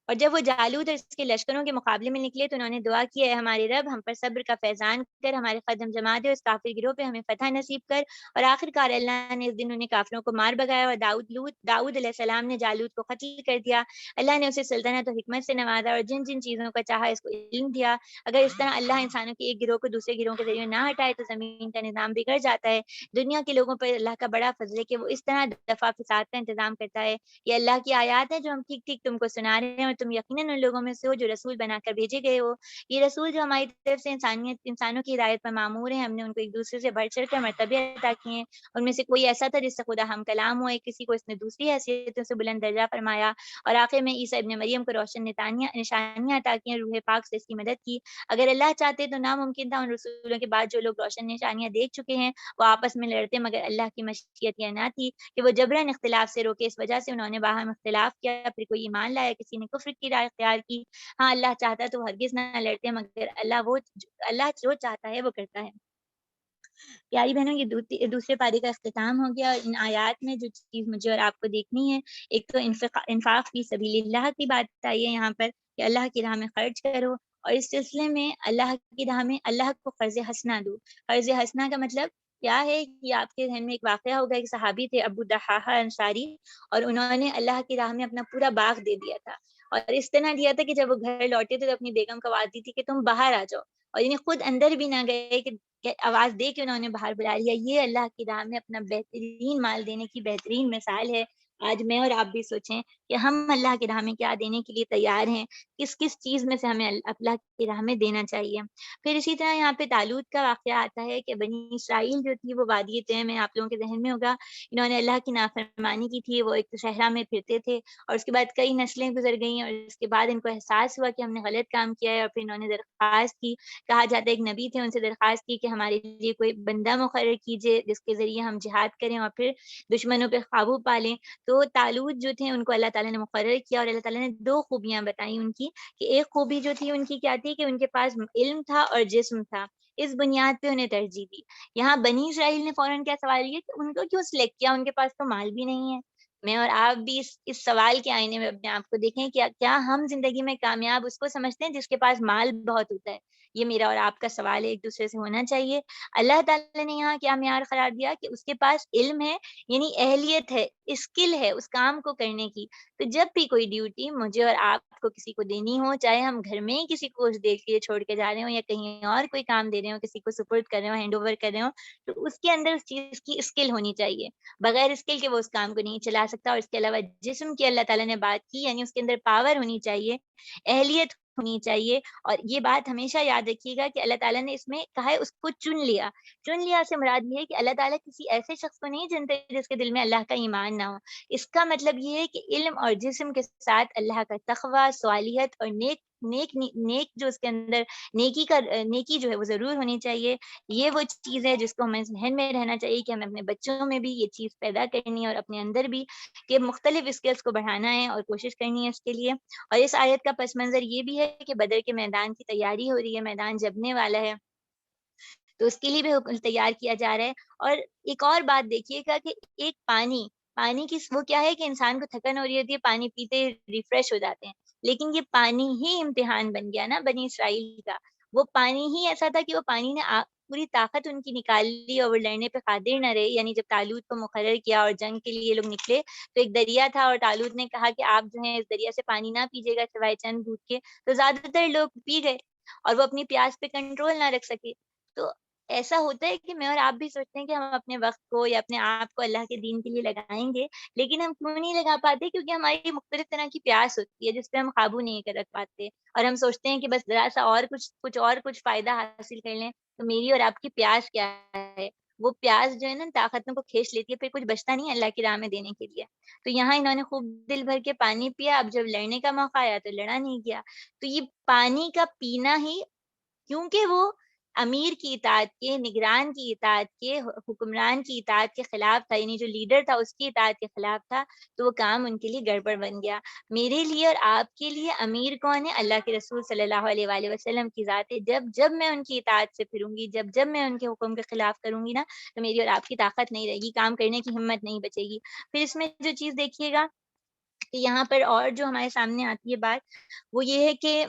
اور جب وہ جالوت اور اس کے لشکروں کے مقابلے میں نکلے تو انہوں نے دعا کی اے ہمارے رب ہم پر صبر کا فیضان کر، ہمارے قدم جما دے، اس کافر گروہ پہ ہمیں فتح نصیب کر۔ اور آخر کار اللہ نے اس دن انہیں کافروں کو مار بگایا، اور داؤد علیہ السلام نے جالوت کو قتل کر دیا۔ اللہ نے اسے سلطنت و حکمت سے نوازا اور جن جن چیزوں کا چاہا اس کو علم دیا۔ اگر اس طرح اللہ انسانوں کے ایک گروہ کو دوسرے گروہ کے ذریعے نہ ہٹائے تو زمین کا نظام بگڑ جاتا ہے۔ دنیا کے لوگوں پر اللہ کا بڑا فضل ہے کہ وہ اس طرح دفع فساد کا انتظام کرتا ہے۔ یہ اللہ کی آیات ہے جو ہم ٹھیک ٹھیک تم کو سنا رہے ہیں، اور تم یقیناً ان لوگوں میں سے ہو جو رسول بنا کر بھیجے گئے ہو۔ یہ رسول جو ہماری طرف سے انسانوں کی ہدایت پر معمور ہیں، ہم نے ان کو ایک دوسرے سے بڑھ چڑھ کر مرتبے عطا کیے ہیں۔ ان میں سے کوئی ایسا تھا جس سے خدا ہم کلام ہوئے، کسی کو اس نے دوسری حیثیتوں سے بلند درجہ فرمایا، اور آخر میں عیسیٰ ابن مریم کو روشن نشانیاں عطا کی ہیں، روح پاک سے اس کی مدد کی۔ اگر اللہ چاہتے تو ناممکن تھا ان رسولوں کے بعد جو لوگ روشن نشانیاں دیکھ چکے ہیں وہ آپس میں لڑتے، مگر اللہ کی مشیت یہ نہ تھی کہ وہ جبراً اختلاف سے روکے۔ اس وجہ سے انہوں نے باہم اختلاف کیا، پھر کوئی ایمان لایا، کسی نے کفر کی راہ اختیار کی۔ ہاں اللہ چاہتا تو ہرگز نہ لڑتے، مگر اللہ جو چاہتا ہے وہ کرتا ہے۔ پیاری بہنوں یہ دوسرے پارے کا اختتام ہو گیا، اور ان آیات میں جو چیز مجھے اور آپ کو دیکھنی ہے، ایک تو انفاق فی سبیل اللہ کی بات آئی ہے یہاں پر کہ اللہ کی راہ میں خرچ کرو، اور اس سلسلے میں اللہ کی راہ میں اللہ کو قرض حسنہ دو۔ قرض حسنہ کا مطلب کیا ہے کہ آپ کے ذہن میں ایک واقعہ ہوگا، ایک صحابی تھے ابو دحاحہ انصاری، اور انہوں نے اللہ کی راہ میں اپنا پورا باغ دے دیا تھا، اور اس طرح دیا تھا کہ جب وہ گھر لوٹے تھے تو اپنی بیگم کو آواز دی تھی کہ تم باہر آ جاؤ، اور یعنی خود اندر بھی نہ گئے کہ آواز دے کے انہوں نے باہر بلا لیا۔ یہ اللہ کی راہ میں اپنا بہترین مال دینے کی بہترین مثال ہے۔ آج میں اور آپ بھی سوچیں کہ ہم اللہ کی راہ میں کیا دینے کے لیے تیار ہیں، کس کس چیز میں سے ہمیں اللہ کی راہ میں دینا چاہیے۔ پھر اسی طرح یہاں پہ طالوت کا واقعہ آتا ہے کہ بنی اسرائیل جو تھی وہ وادی طے میں، آپ لوگوں کے ذہن میں ہوگا، انہوں نے اللہ کی نافرمانی کی تھی، وہ ایک صحرا میں پھرتے تھے، اور اس کے بعد کئی نسلیں گزر گئیں، اور اس کے بعد ان کو احساس ہوا کہ ہم نے غلط کام کیا ہے، اور پھر انہوں نے درخواست کی، کہا جاتا ہے ایک نبی تھے ان سے درخواست کی کہ ہمارے لیے کوئی بندہ مقرر کیجئے جس کے ذریعے ہم جہاد کریں اور پھر دشمنوں پہ قابو پالیں۔ تو طالوت جو تھے ان کو اللہ تعالیٰ نے مقرر کیا، اور اللہ تعالیٰ نے دو خوبیاں بتائیں ان کی، کہ ایک خوبی جو تھی ان کی کیا تھی کہ ان کے پاس علم تھا اور جسم تھا، اس بنیاد پہ انہیں ترجیح دی۔ یہاں بنی اسرائیل نے فوراً کیا سوال کیا کہ ان کو کیوں سلیکٹ کیا، ان کے پاس تو مال بھی نہیں ہے۔ میں اور آپ بھی اس سوال کے آئینے میں اپنے آپ کو دیکھیں کہ کیا ہم زندگی میں کامیاب اس کو سمجھتے ہیں جس کے پاس مال بہت ہوتا ہے؟ یہ میرا اور آپ کا سوال ہے، ایک دوسرے سے ہونا چاہیے۔ اللہ تعالیٰ نے یہاں کیا معیار قرار دیا کہ اس کے پاس علم ہے، یعنی اہلیت ہے، اسکل ہے اس کام کو کرنے کی۔ تو جب بھی کوئی ڈیوٹی مجھے اور آپ کو کسی کو دینی ہو، چاہے ہم گھر میں ہی کسی کو اس دیر کے لیے چھوڑ کے جا رہے ہوں یا کہیں اور کوئی کام دے رہے ہوں، کسی کو سپرد کر رہے ہوں، ہینڈ اوور کر رہے ہوں، تو اس کے اندر اس چیز کی اسکل ہونی چاہیے۔ بغیر اسکل کے وہ اس کام کو نہیں چلا سکتا۔ اور اس کے علاوہ جسم کی اللہ تعالیٰ نے بات کی، یعنی اس کے اندر پاور ہونی چاہیے، اہلیت ہونی چاہیے۔ اور یہ بات ہمیشہ یاد رکھیے گا کہ اللہ تعالیٰ نے اس میں کہا ہے اس کو چن لیا۔ چن لیا سے مراد یہ ہے کہ اللہ تعالیٰ کسی ایسے شخص کو نہیں چنتے جس کے دل میں اللہ کا ایمان نہ ہو۔ اس کا مطلب یہ ہے کہ علم اور جسم کے ساتھ اللہ کا تقویٰ، صالحیت اور نیک نیک جو اس کے اندر نیکی جو ہے وہ ضرور ہونی چاہیے. یہ وہ چیز ہے جس کو ہمیں ذہن میں رہنا چاہیے کہ ہمیں اپنے بچوں میں بھی یہ چیز پیدا کرنی ہے اور اپنے اندر بھی کہ مختلف اسکلس کو بڑھانا ہے اور کوشش کرنی ہے اس کے لیے. اور اس آیت کا پس منظر یہ بھی ہے کہ بدر کے میدان کی تیاری ہو رہی ہے، میدان جمنے والا ہے، تو اس کے لیے بھی حکم تیار کیا جا رہا ہے. اور ایک اور بات دیکھیے گا کہ ایک پانی کی وہ کیا ہے کہ انسان کو تھکن ہو رہی ہوتی ہے، پانی پیتے ریفریش ہو جاتے ہیں، لیکن یہ پانی ہی امتحان بن گیا نا بنی اسرائیل کا. وہ پانی ہی ایسا تھا کہ وہ پانی نے پوری طاقت ان کی نکال لی اور وہ لڑنے پہ قادر نہ رہے. یعنی جب طالوت کو مقرر کیا اور جنگ کے لیے لوگ نکلے تو ایک دریا تھا اور طالوت نے کہا کہ آپ جو ہیں اس دریا سے پانی نہ پیجیے گا سوائے چند گھونٹ کے، تو زیادہ تر لوگ پی گئے اور وہ اپنی پیاس پہ کنٹرول نہ رکھ سکے. تو ایسا ہوتا ہے کہ میں اور آپ بھی سوچتے ہیں کہ ہم اپنے وقت کو یا اپنے آپ کو اللہ کے دین کے لیے لگائیں گے، لیکن ہم کیوں نہیں لگا پاتے؟ کیونکہ ہماری مختلف طرح کی پیاس ہوتی ہے جس پہ ہم قابو نہیں کر رکھ پاتے، اور ہم سوچتے ہیں کہ بس ذرا سا اور کچھ فائدہ حاصل کر لیں. تو میری اور آپ کی پیاس کیا ہے؟ وہ پیاس جو ہے نا طاقتوں کو کھینچ لیتی ہے، پھر کچھ بچتا نہیں ہے اللہ کی راہ میں دینے کے لیے. تو یہاں انہوں نے خوب دل بھر کے پانی پیا، اب جب لڑنے کا موقع آیا تو لڑا نہیں گیا. تو یہ پانی کا پینا ہی، کیونکہ وہ امیر کی اطاعت کے، نگران کی اطاعت کے، حکمران کی اطاعت کے خلاف تھا، یعنی جو لیڈر تھا اس کی اطاعت کے خلاف تھا، تو وہ کام ان کے لیے گڑبڑ بن گیا. میرے لیے اور آپ کے لیے امیر کون ہے؟ اللہ کے رسول صلی اللہ علیہ وآلہ وسلم کی ذات ہے. جب میں ان کی اطاعت سے پھروں گی، جب میں ان کے حکم کے خلاف کروں گی نا، تو میری اور آپ کی طاقت نہیں رہے گی، کام کرنے کی ہمت نہیں بچے گی. پھر اس میں جو چیز دیکھیے گا کہ یہاں پر اور جو ہمارے سامنے آتی ہے بات، وہ یہ ہے کہ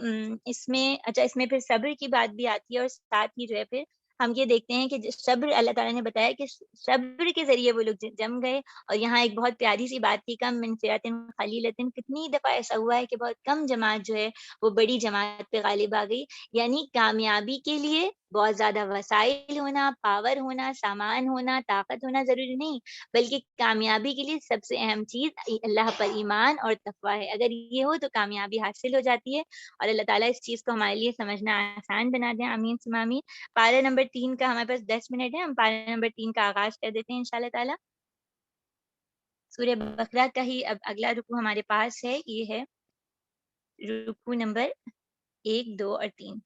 اس میں پھر صبر کی بات بھی آتی ہے، اور ساتھ ہی جو ہے پھر ہم یہ دیکھتے ہیں کہ صبر اللہ تعالیٰ نے بتایا کہ صبر کے ذریعے وہ لوگ جم گئے. اور یہاں ایک بہت پیاری سی بات تھی، کم من فئۃ قلیلۃ، کتنی دفعہ ایسا ہوا ہے کہ بہت کم جماعت جو ہے وہ بڑی جماعت پہ غالب آ گئی. یعنی کامیابی کے لیے بہت زیادہ وسائل ہونا، پاور ہونا، سامان ہونا، طاقت ہونا ضروری نہیں، بلکہ کامیابی کے لیے سب سے اہم چیز اللہ پر ایمان اور تقویٰ ہے. اگر یہ ہو تو کامیابی حاصل ہو جاتی ہے، اور اللہ تعالیٰ اس چیز کو ہمارے لیے سمجھنا آسان بنا دیں. آمین ثم آمین. پارہ نمبر 3 کا ہمارے پاس 10 منٹ ہے، ہم پارہ نمبر 3 کا آغاز کر دیتے ہیں انشاءاللہ تعالیٰ. سورہ بقرہ کا ہی اب اگلا رکوع ہمارے پاس ہے، یہ ہے رکوع نمبر 1، 2 اور 3.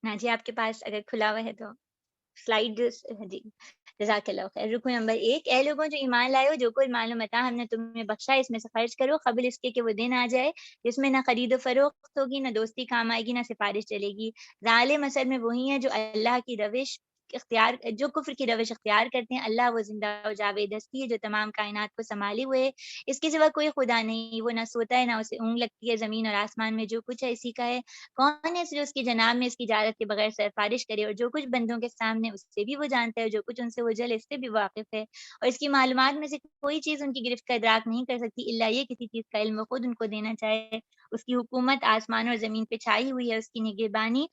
ہاں جی، آپ کے پاس اگر کھلا ہوا ہے تو سلائیڈ. جی جزاک اللہ خیر. رکوع نمبر 1. اے لوگوں جو ایمان لائے ہو، جو کوئی مال و متاع ہم نے تمہیں بخشا اس میں سے خرچ کرو، قبل اس کے کہ وہ دن آ جائے جس میں نہ خرید و فروخت ہوگی، نہ دوستی کام آئے گی، نہ سفارش چلے گی. ظالم اصل میں وہی ہیں جو اللہ کی روش جو کفر کی روش اختیار کرتے ہیں. اللہ وہ زندہ و جاوید ہستی ہے جو تمام کائنات کو سنبھالے ہوئے ہے، اس کے سوا کوئی خدا نہیں. وہ نہ سوتا ہے نہ اسے اونگ لگتی ہے. زمین اور آسمان میں جو کچھ ہے اسی کا ہے. کون ہے جو اس کی جناب میں اس کی اجازت کے بغیر سفارش کرے؟ اور جو کچھ بندوں کے سامنے اس سے بھی وہ جانتا ہے، جو کچھ ان سے وہ جل اس سے بھی واقف ہے. اور اس کی معلومات میں سے کوئی چیز ان کی گرفت کا ادراک نہیں کر سکتی الا یہ کسی چیز کا علم وہ خود ان کو دینا چاہے. اس کی حکومت آسمان اور زمین پہ چھائی ہوئی ہے، اس کی نگہبانی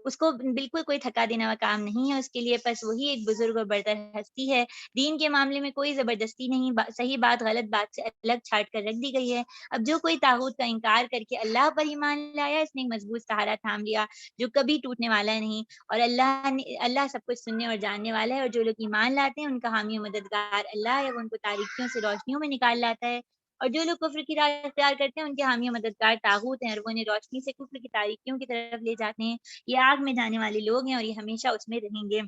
اس کو بالکل کوئی تھکا دینے والا کام نہیں ہے اس کے لیے. بس وہی ایک بزرگ اور برتر ہستی ہے. دین کے معاملے میں کوئی زبردستی نہیں، صحیح بات غلط بات سے الگ چھانٹ کر رکھ دی گئی ہے. اب جو کوئی طاغوت کا انکار کر کے اللہ پر ایمان لایا، اس نے ایک مضبوط سہارا تھام لیا جو کبھی ٹوٹنے والا نہیں. اور اللہ سب کچھ سننے اور جاننے والا ہے. اور جو لوگ ایمان لاتے ہیں ان کا حامی و مددگار اللہ ہے، وہ ان کو تاریکیوں سے روشنیوں میں نکال لاتا ہے. اور جو لوگ کفر کی راہ اختیار کرتے ہیں ان کے حامی و مددگار طاغوت ہیں، اور وہ انہیں روشنی سے کفر کی تاریکیوں کی طرف لے جاتے ہیں. یہ آگ میں جانے والے لوگ ہیں اور یہ ہمیشہ اس میں رہیں گے.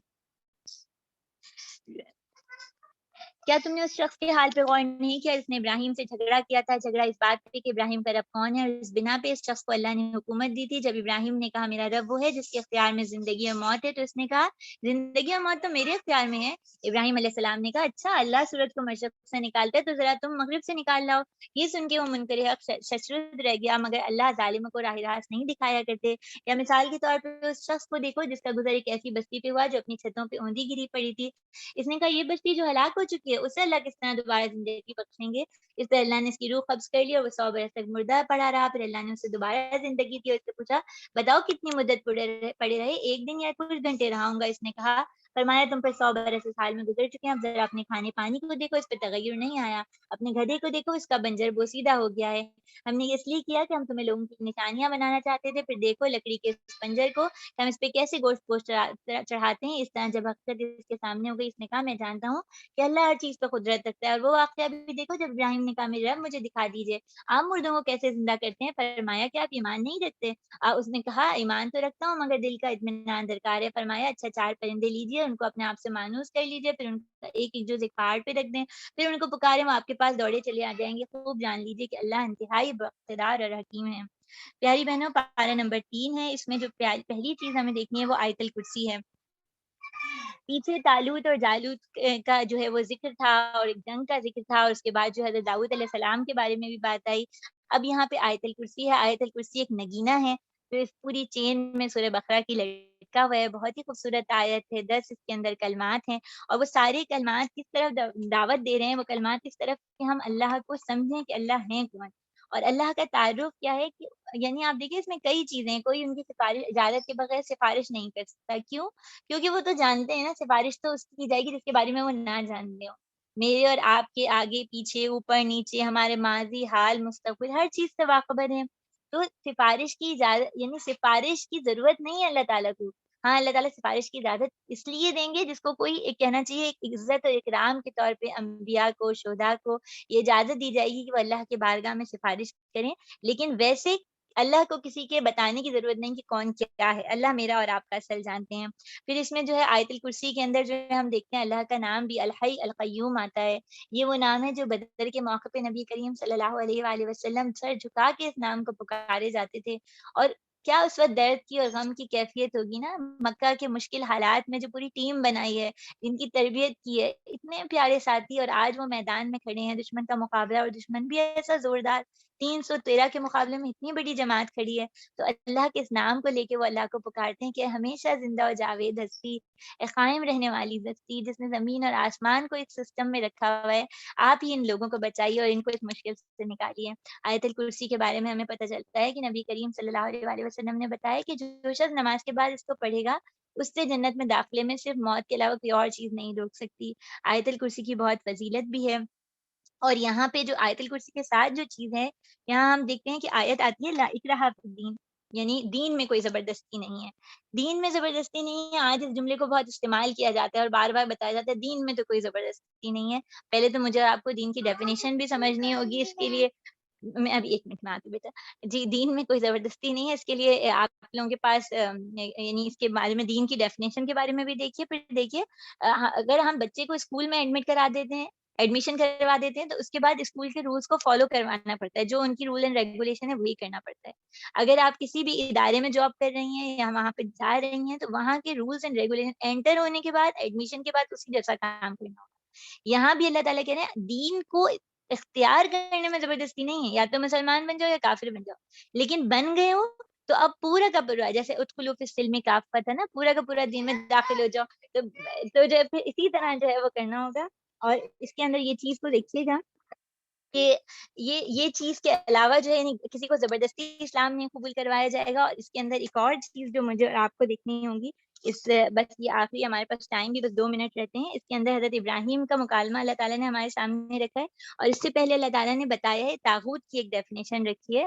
کیا تم نے اس شخص کے حال پہ غور نہیں کیا جس نے ابراہیم سے جھگڑا کیا تھا؟ جھگڑا اس بات پہ کہ ابراہیم کا رب کون ہے، اور اس بنا پہ اس شخص کو اللہ نے حکومت دی تھی. جب ابراہیم نے کہا میرا رب وہ ہے جس کے اختیار میں زندگی اور موت ہے، تو اس نے کہا زندگی اور موت تو میرے اختیار میں ہے. ابراہیم علیہ السلام نے کہا اچھا، اللہ سورج کو مشرق سے نکالتا ہے تو ذرا تم مغرب سے نکال لاؤ. یہ سن کے وہ منکر حق ششرد رہ گیا، مگر اللہ ظالموں کو راہ راست نہیں دکھایا کرتے. یا مثال کے طور پر اس شخص کو دیکھو جس کا گزر ایک ایسی بستی پہ ہوا جو اپنی چھتوں پہ اوندھی گری پڑی تھی. اس نے کہا یہ بستی جو ہلاک ہو چکی ہے اسے اللہ کس طرح دوبارہ زندگی بخشیں گے؟ اس طرح اللہ نے اس کی روح قبض کر لی اور وہ 100 برس تک مردہ پڑا رہا. پھر اللہ نے اسے دوبارہ زندگی دی اور اس سے پوچھا بتاؤ کتنی مدت پڑے رہے؟ 1 دن یا کچھ گھنٹے رہا ہوں گا. اس نے کہا فرمایا تم پر 100 برس اس حال میں گزر چکے ہیں، اب ذرا اپنے کھانے پانی کو دیکھو، اس پہ تغیر نہیں آیا، اپنے گدھے کو دیکھو، اس کا بنجر بوسیدہ ہو گیا ہے، ہم نے یہ اس لیے کیا کہ ہم تمہیں لوگوں کی نشانیاں بنانا چاہتے تھے، پھر دیکھو لکڑی کے اس پنجر کو کہ ہم اس پہ کیسے گوشت پوش چڑھاتے ہیں، اس طرح جب حقیقت اس کے سامنے ہو گئی، اس نے کہا میں جانتا ہوں کہ اللہ ہر چیز پہ قدرت رکھتا ہے، اور وہ واقعہ بھی دیکھو جب ابراہیم نے کہا میرے رب مجھے دکھا دیجیے آپ مردوں کو کیسے زندہ کرتے ہیں، فرمایا کہ آپ ایمان نہیں رکھتے، اس نے کہا ایمان تو رکھتا ہوں مگر دل کا اطمینان درکار ہے، فرمایا اچھا 4 پرندے لیجیے، ان کو اپنے آپ سے مانوس کر لیجیے، پھر ان کا ایک ایک جز ایک پہاڑ پہ رکھ دیں، پھر ان کو پکارے وہ آپ کے پاس دوڑے چلے آ جائیں گے، خوب جان لیجیے کہ اللہ انتہائی بااقتدار اور حکیم ہے۔ پیاری بہنوں پارہ نمبر 3 ہے، اس میں جو پہلی چیز ہمیں دیکھنی ہے وہ آیت الکرسی ہے۔ پیچھے طالوت اور جالوت کا جو ہے وہ ذکر تھا اور ایک جنگ کا ذکر تھا، اور اس کے بعد جو حضرت داؤد علیہ السلام کے بارے میں بھی بات آئی۔ اب یہاں پہ آیت الکرسی ہے، آیت الکرسی ایک نگینہ ہے جو اس پوری چین میں سورہ بقرہ کی لٹکا ہوا ہے، بہت ہی خوبصورت آیت ہے، 10 اس کے اندر کلمات ہیں، اور وہ سارے کلمات کس طرف دعوت دے رہے ہیں، وہ کلمات کس طرف کہ ہم اللہ کو سمجھیں کہ اللہ ہیں کون، اور اللہ کا تعارف کیا ہے کہ یعنی آپ دیکھیں اس میں کئی چیزیں ہیں، کوئی ان کی سفارش اجازت کے بغیر سفارش نہیں کر سکتا، کیوں؟ کیونکہ وہ تو جانتے ہیں نا سفارش تو اس کی کی جائے گی جس کے بارے میں وہ نہ جانتے ہو، میرے اور آپ کے آگے پیچھے اوپر نیچے ہمارے ماضی حال مستقبل ہر چیز سے باخبر ہیں، تو سفارش کی اجازت یعنی سفارش کی ضرورت نہیں ہے اللہ تعالیٰ کو، ہاں اللہ تعالیٰ سفارش کی اجازت اس لیے دیں گے جس کو کوئی ایک کہنا چاہیے ایک عزت اور اکرام کے طور پہ انبیاء کو شہداء کو یہ اجازت دی جائے گی کہ وہ اللہ کے بارگاہ میں سفارش کریں، لیکن ویسے اللہ کو کسی کے بتانے کی ضرورت نہیں کہ کون کیا ہے، اللہ میرا اور آپ کا اصل جانتے ہیں۔ پھر اس میں جو ہے آیت الکرسی کے اندر جو ہے ہم دیکھتے ہیں اللہ کا نام بھی الحی القیوم آتا ہے، یہ وہ نام ہے جو بدر کے موقع پہ نبی کریم صلی اللہ علیہ وآلہ وسلم سر جھکا کے اس نام کو پکارے جاتے تھے، اور کیا اس وقت درد کی اور غم کی کیفیت ہوگی نا، مکہ کے مشکل حالات میں جو پوری ٹیم بنائی ہے، جن کی تربیت کی ہے، اتنے پیارے ساتھی، اور آج وہ میدان میں کھڑے ہیں دشمن کا مقابلہ، اور دشمن بھی ایسا زوردار 313 کے مقابلے میں اتنی بڑی جماعت کھڑی ہے، تو اللہ کے اس نام کو لے کے وہ اللہ کو پکارتے ہیں کہ ہمیشہ زندہ و جاوید ہستی، قائم رہنے والی ہستی جس نے زمین اور آسمان کو ایک سسٹم میں رکھا ہوا ہے، آپ ہی ان لوگوں کو بچائیے اور ان کو اس مشکل سے نکالیے۔ آیت الکرسی کے بارے میں ہمیں پتہ چلتا ہے کہ نبی کریم صلی اللہ علیہ وآلہ وسلم نے بتایا کہ جو شخص نماز کے بعد اس کو پڑھے گا اس سے جنت میں داخلے میں صرف موت کے علاوہ کوئی اور چیز نہیں روک سکتی۔ آیت الکرسی کی بہت فضیلت بھی ہے، اور یہاں پہ جو آیت الکرسی کے ساتھ جو چیز ہے، یہاں ہم دیکھتے ہیں کہ آیت آتی ہے لا اکراہ فی الدین، یعنی دین میں کوئی زبردستی نہیں ہے، دین میں زبردستی نہیں ہے۔ آج اس جملے کو بہت استعمال کیا جاتا ہے اور بار بار بتایا جاتا ہے دین میں تو کوئی زبردستی نہیں ہے، پہلے تو مجھے آپ کو دین کی ڈیفینیشن بھی سمجھنی ہوگی، اس کے لیے میں ابھی 1 منٹ میں آتی ہوں بیٹا جی، دین میں کوئی زبردستی نہیں ہے، اس کے لیے آپ لوگوں کے پاس یعنی اس کے بارے میں دین کی ڈیفینیشن کے بارے میں بھی دیکھیے، پھر دیکھیے اگر ہم بچے کو اسکول میں ایڈمٹ کرا دیتے ہیں، ایڈمیشن کروا دیتے ہیں، تو اس کے بعد اسکول کے رولز کو فالو کروانا پڑتا ہے، جو ان کی رول اینڈ ریگولیشن ہے وہی کرنا پڑتا ہے۔ اگر آپ کسی بھی ادارے میں جاب کر رہی ہیں یا وہاں پہ جا رہی ہیں، تو وہاں کے رولز اینڈ ریگولیشن انٹر ہونے کے بعد ایڈمیشن کے بعد اسی جیسا کام کرنا ہوگا۔ یہاں بھی اللہ تعالیٰ کہہ رہے ہیں دین کو اختیار کرنے میں زبردستی نہیں ہے، یا تو مسلمان بن جاؤ یا کافر بن جاؤ، لیکن بن گئے ہو تو اب پورا کا پورا جیسے ادخلوا فی السلم کافہ تھا نا، پورا کا پورا دین میں داخل ہو جاؤ، تو جو ہے پھر اسی طرح جو ہے وہ کرنا ہوگا۔ اور اس کے اندر یہ چیز کو دیکھیے گا کہ یہ چیز کے علاوہ جو ہے یعنی کسی کو زبردستی اسلام نہیں قبول کروایا جائے گا، اور اس کے اندر ایک اور چیز جو مجھے اور آپ کو دیکھنی ہوگی، بس یہ آخری ہمارے پاس ٹائم بھی بس 2 منٹ رہتے ہیں، اس کے اندر حضرت ابراہیم کا مکالمہ اللہ تعالیٰ نے ہمارے سامنے رکھا ہے، اور اس سے پہلے اللہ تعالیٰ نے بتایا ہے طاغوت کی ایک ڈیفینیشن رکھی ہے۔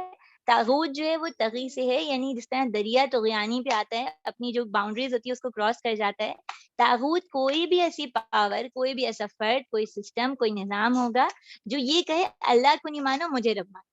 طاغوت جو ہے وہ طغی سے ہے، یعنی جس طرح دریا طغیانی پہ آتا ہے، اپنی جو باؤنڈریز ہوتی ہے اس کو کراس کر جاتا ہے، طاغوت کوئی بھی ایسی پاور، کوئی بھی ایسا فرد، کوئی سسٹم، کوئی نظام ہوگا جو یہ کہے اللہ کو نہیں مانو مجھے رب مانو،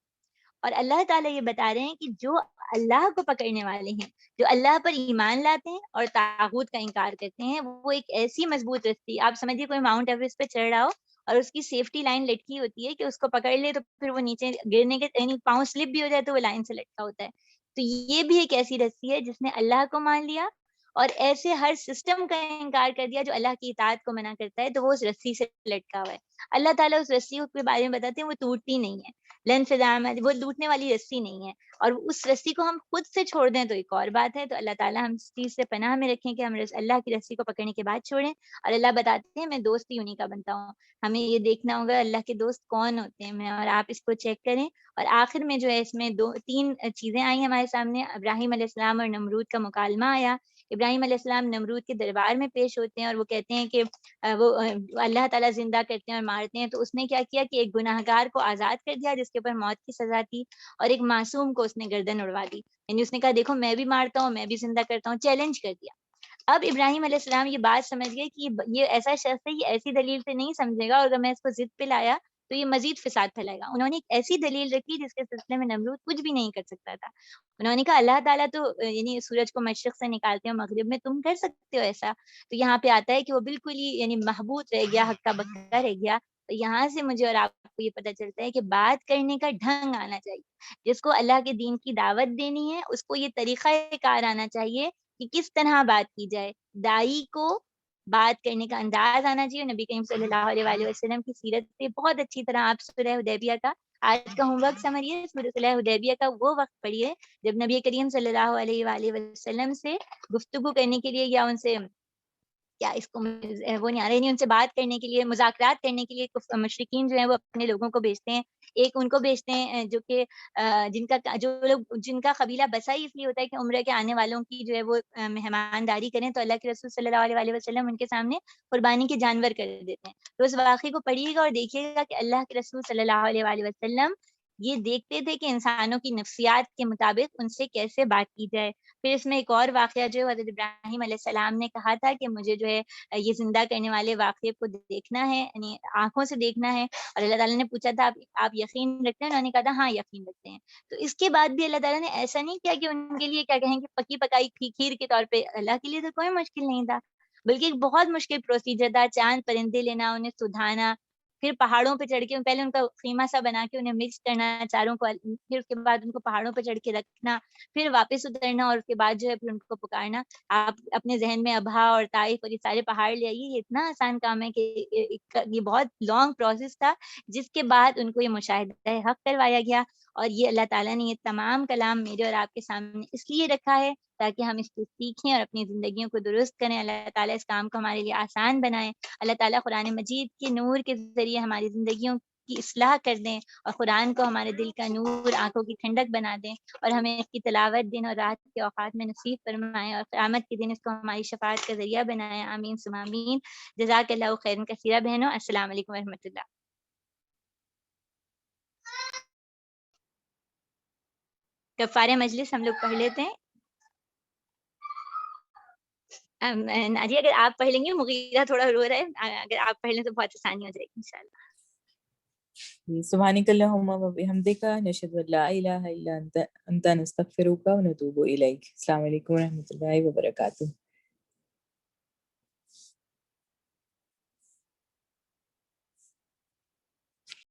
اور اللہ تعالیٰ یہ بتا رہے ہیں کہ جو اللہ کو پکڑنے والے ہیں، جو اللہ پر ایمان لاتے ہیں اور طاغوت کا انکار کرتے ہیں، وہ ایک ایسی مضبوط رسی، آپ سمجھیے کوئی ماؤنٹ ایوریسٹ پہ چڑھ رہا ہو اور اس کی سیفٹی لائن لٹکی ہوتی ہے کہ اس کو پکڑ لے تو پھر وہ نیچے گرنے کے یعنی پاؤں سلپ بھی ہو جائے تو وہ لائن سے لٹکا ہوتا ہے، تو یہ بھی ایک ایسی رسی ہے جس نے اللہ کو مان لیا اور ایسے ہر سسٹم کا انکار کر دیا جو اللہ کی اطاعت کو منع کرتا ہے، تو وہ اس رسی سے لٹکا ہوا ہے۔ اللہ تعالیٰ اس رسی کے بارے میں بتاتے ہیں وہ ٹوٹتی نہیں ہے، لن فضام وہ ٹوٹنے والی رسی نہیں ہے، اور اس رسی کو ہم خود سے چھوڑ دیں تو ایک اور بات ہے، تو اللہ تعالیٰ ہم اس چیز سے پناہ میں رکھیں کہ ہم اللہ کی رسی کو پکڑنے کے بعد چھوڑیں، اور اللہ بتاتے ہیں میں دوست ہی انہیں کا بنتا ہوں، ہمیں یہ دیکھنا ہوگا اللہ کے دوست کون ہوتے ہیں، میں اور آپ اس کو چیک کریں۔ اور آخر میں جو ہے اس میں 3 چیزیں آئی ہمارے سامنے، ابراہیم علیہ السلام اور نمرود کا مکالمہ آیا، ابراہیم علیہ السلام نمرود کے دربار میں پیش ہوتے ہیں اور وہ کہتے ہیں کہ وہ اللہ تعالیٰ زندہ کرتے ہیں اور مارتے ہیں. تو اس نے کیا کیا کہ ایک گناہ گار کو آزاد کر دیا جس کے اوپر موت کی سزا تھی, اور ایک معصوم کو اس نے گردن اڑوا دی. یعنی اس نے کہا دیکھو میں بھی مارتا ہوں, میں بھی زندہ کرتا ہوں, چیلنج کر دیا. اب ابراہیم علیہ السلام یہ بات سمجھ گئے کہ یہ ایسا شخص ہے, یہ ایسی دلیل سے نہیں سمجھے گا, اور اگر میں اس کو ضد پہ لایا تو یہ مزید فساد پھیلائے گا. انہوں نے ایک ایسی دلیل رکھی جس کے سلسلے میں نمرود کچھ بھی نہیں کر سکتا تھا. انہوں نے کہا اللہ تعالیٰ تو یعنی سورج کو مشرق سے نکالتے ہیں مغرب میں, تم کر سکتے ہو ایسا؟ تو یہاں پہ آتا ہے کہ وہ بالکل ہی یعنی محبوط رہ گیا, ہکا بکا رہ گیا. تو یہاں سے مجھے اور آپ کو یہ پتہ چلتا ہے کہ بات کرنے کا ڈھنگ آنا چاہیے. جس کو اللہ کے دین کی دعوت دینی ہے اس کو یہ طریقہ کار آنا چاہیے کہ کس طرح بات کی جائے. دائی کو بات کرنے کا انداز آنا چاہیے. نبی کریم صلی اللہ علیہ وآلہ وسلم کی سیرت سے بہت اچھی طرح آپ سورہ حدیبیہ کا آج کا ہوم ورک سمجھیے, سورہ حدیبیہ کا وہ وقت پڑھیے جب نبی کریم صلی اللہ علیہ وآلہ وسلم سے گفتگو کرنے کے لیے یا ان سے کیا اس کو وہ نہیں آ رہے, نہیں ان سے بات کرنے کے لیے, مذاکرات کرنے کے لیے مشرکین جو ہیں وہ اپنے لوگوں کو بھیجتے ہیں. ایک ان کو بھیجتے ہیں جو کہ جن کا قبیلہ بسا ہی اس لیے ہوتا ہے کہ عمرہ کے آنے والوں کی جو ہے وہ مہمانداری کریں, تو اللہ کے رسول صلی اللہ علیہ وسلم ان کے سامنے قربانی کے جانور کر دیتے ہیں. تو اس واقعے کو پڑھیے گا اور دیکھیے گا کہ اللہ کے رسول صلی اللہ علیہ وسلم یہ دیکھتے تھے کہ انسانوں کی نفسیات کے مطابق ان سے کیسے بات کی جائے. پھر اس میں ایک اور واقعہ جو حضرت ابراہیم علیہ السلام نے کہا تھا کہ مجھے جو ہے یہ زندہ کرنے والے واقعے کو دیکھنا ہے, یعنی آنکھوں سے دیکھنا ہے. اور اللہ تعالیٰ نے پوچھا تھا آپ یقین رکھتے ہیں؟ انہوں نے کہا تھا ہاں یقین رکھتے ہیں. تو اس کے بعد بھی اللہ تعالیٰ نے ایسا نہیں کیا کہ ان کے لیے کیا کہیں کہ پکی پکائی کھیر کے طور پہ. اللہ کے لیے تو کوئی مشکل نہیں تھا, بلکہ ایک بہت مشکل پروسیجر تھا. چاند پرندے لینا, انہیں سدھانا, پھر پہاڑوں پہ چڑھ کے پہلے ان کا خیمہ سا بنا کے انہیں مکس کرنا چاروں کو, پھر اس کے بعد ان کو پہاڑوں پہ چڑھ کے رکھنا, پھر واپس اترنا, اور اس کے بعد جو ہے پھر ان کو پکارنا. آپ اپنے ذہن میں ابھا اور طائف اور یہ سارے پہاڑ لے آئیے. یہ اتنا آسان کام ہے کہ یہ بہت لانگ پروسیس تھا, جس کے بعد ان کو یہ مشاہدہ حق کروایا گیا. اور یہ اللہ تعالیٰ نے یہ تمام کلام میرے اور آپ کے سامنے اس لیے رکھا ہے تاکہ ہم اس کو سیکھیں اور اپنی زندگیوں کو درست کریں. اللہ تعالیٰ اس کام کو ہمارے لیے آسان بنائیں. اللہ تعالیٰ قرآن مجید کے نور کے ذریعے ہماری زندگیوں کی اصلاح کر دیں, اور قرآن کو ہمارے دل کا نور, آنکھوں کی ٹھنڈک بنا دیں, اور ہمیں اس کی تلاوت دن اور رات کے اوقات میں نصیب فرمائیں, اور قیامت کے دن اس کو ہماری شفاعت کا ذریعہ بنائیں. آمین ثم آمین. جزاک اللہ خیرا کثیرا. بہنوں السلام علیکم ورحمۃ اللہ. کفارہ مجلس ہم لوگ پڑھ لیتے ہیں. ناجی اگر آپ پڑھ لیں گے, مغیرہ تھوڑا رو رہا ہے, اگر آپ پڑھ لیں تو بہت آسانی ہو جائے گی انشاءاللہ. سبحانك اللهم وبحمدك نشهد ان لا اله الا انت نستغفرك ونتوب اليك. السلام علیکم ورحمۃ اللہ وبرکاتہ.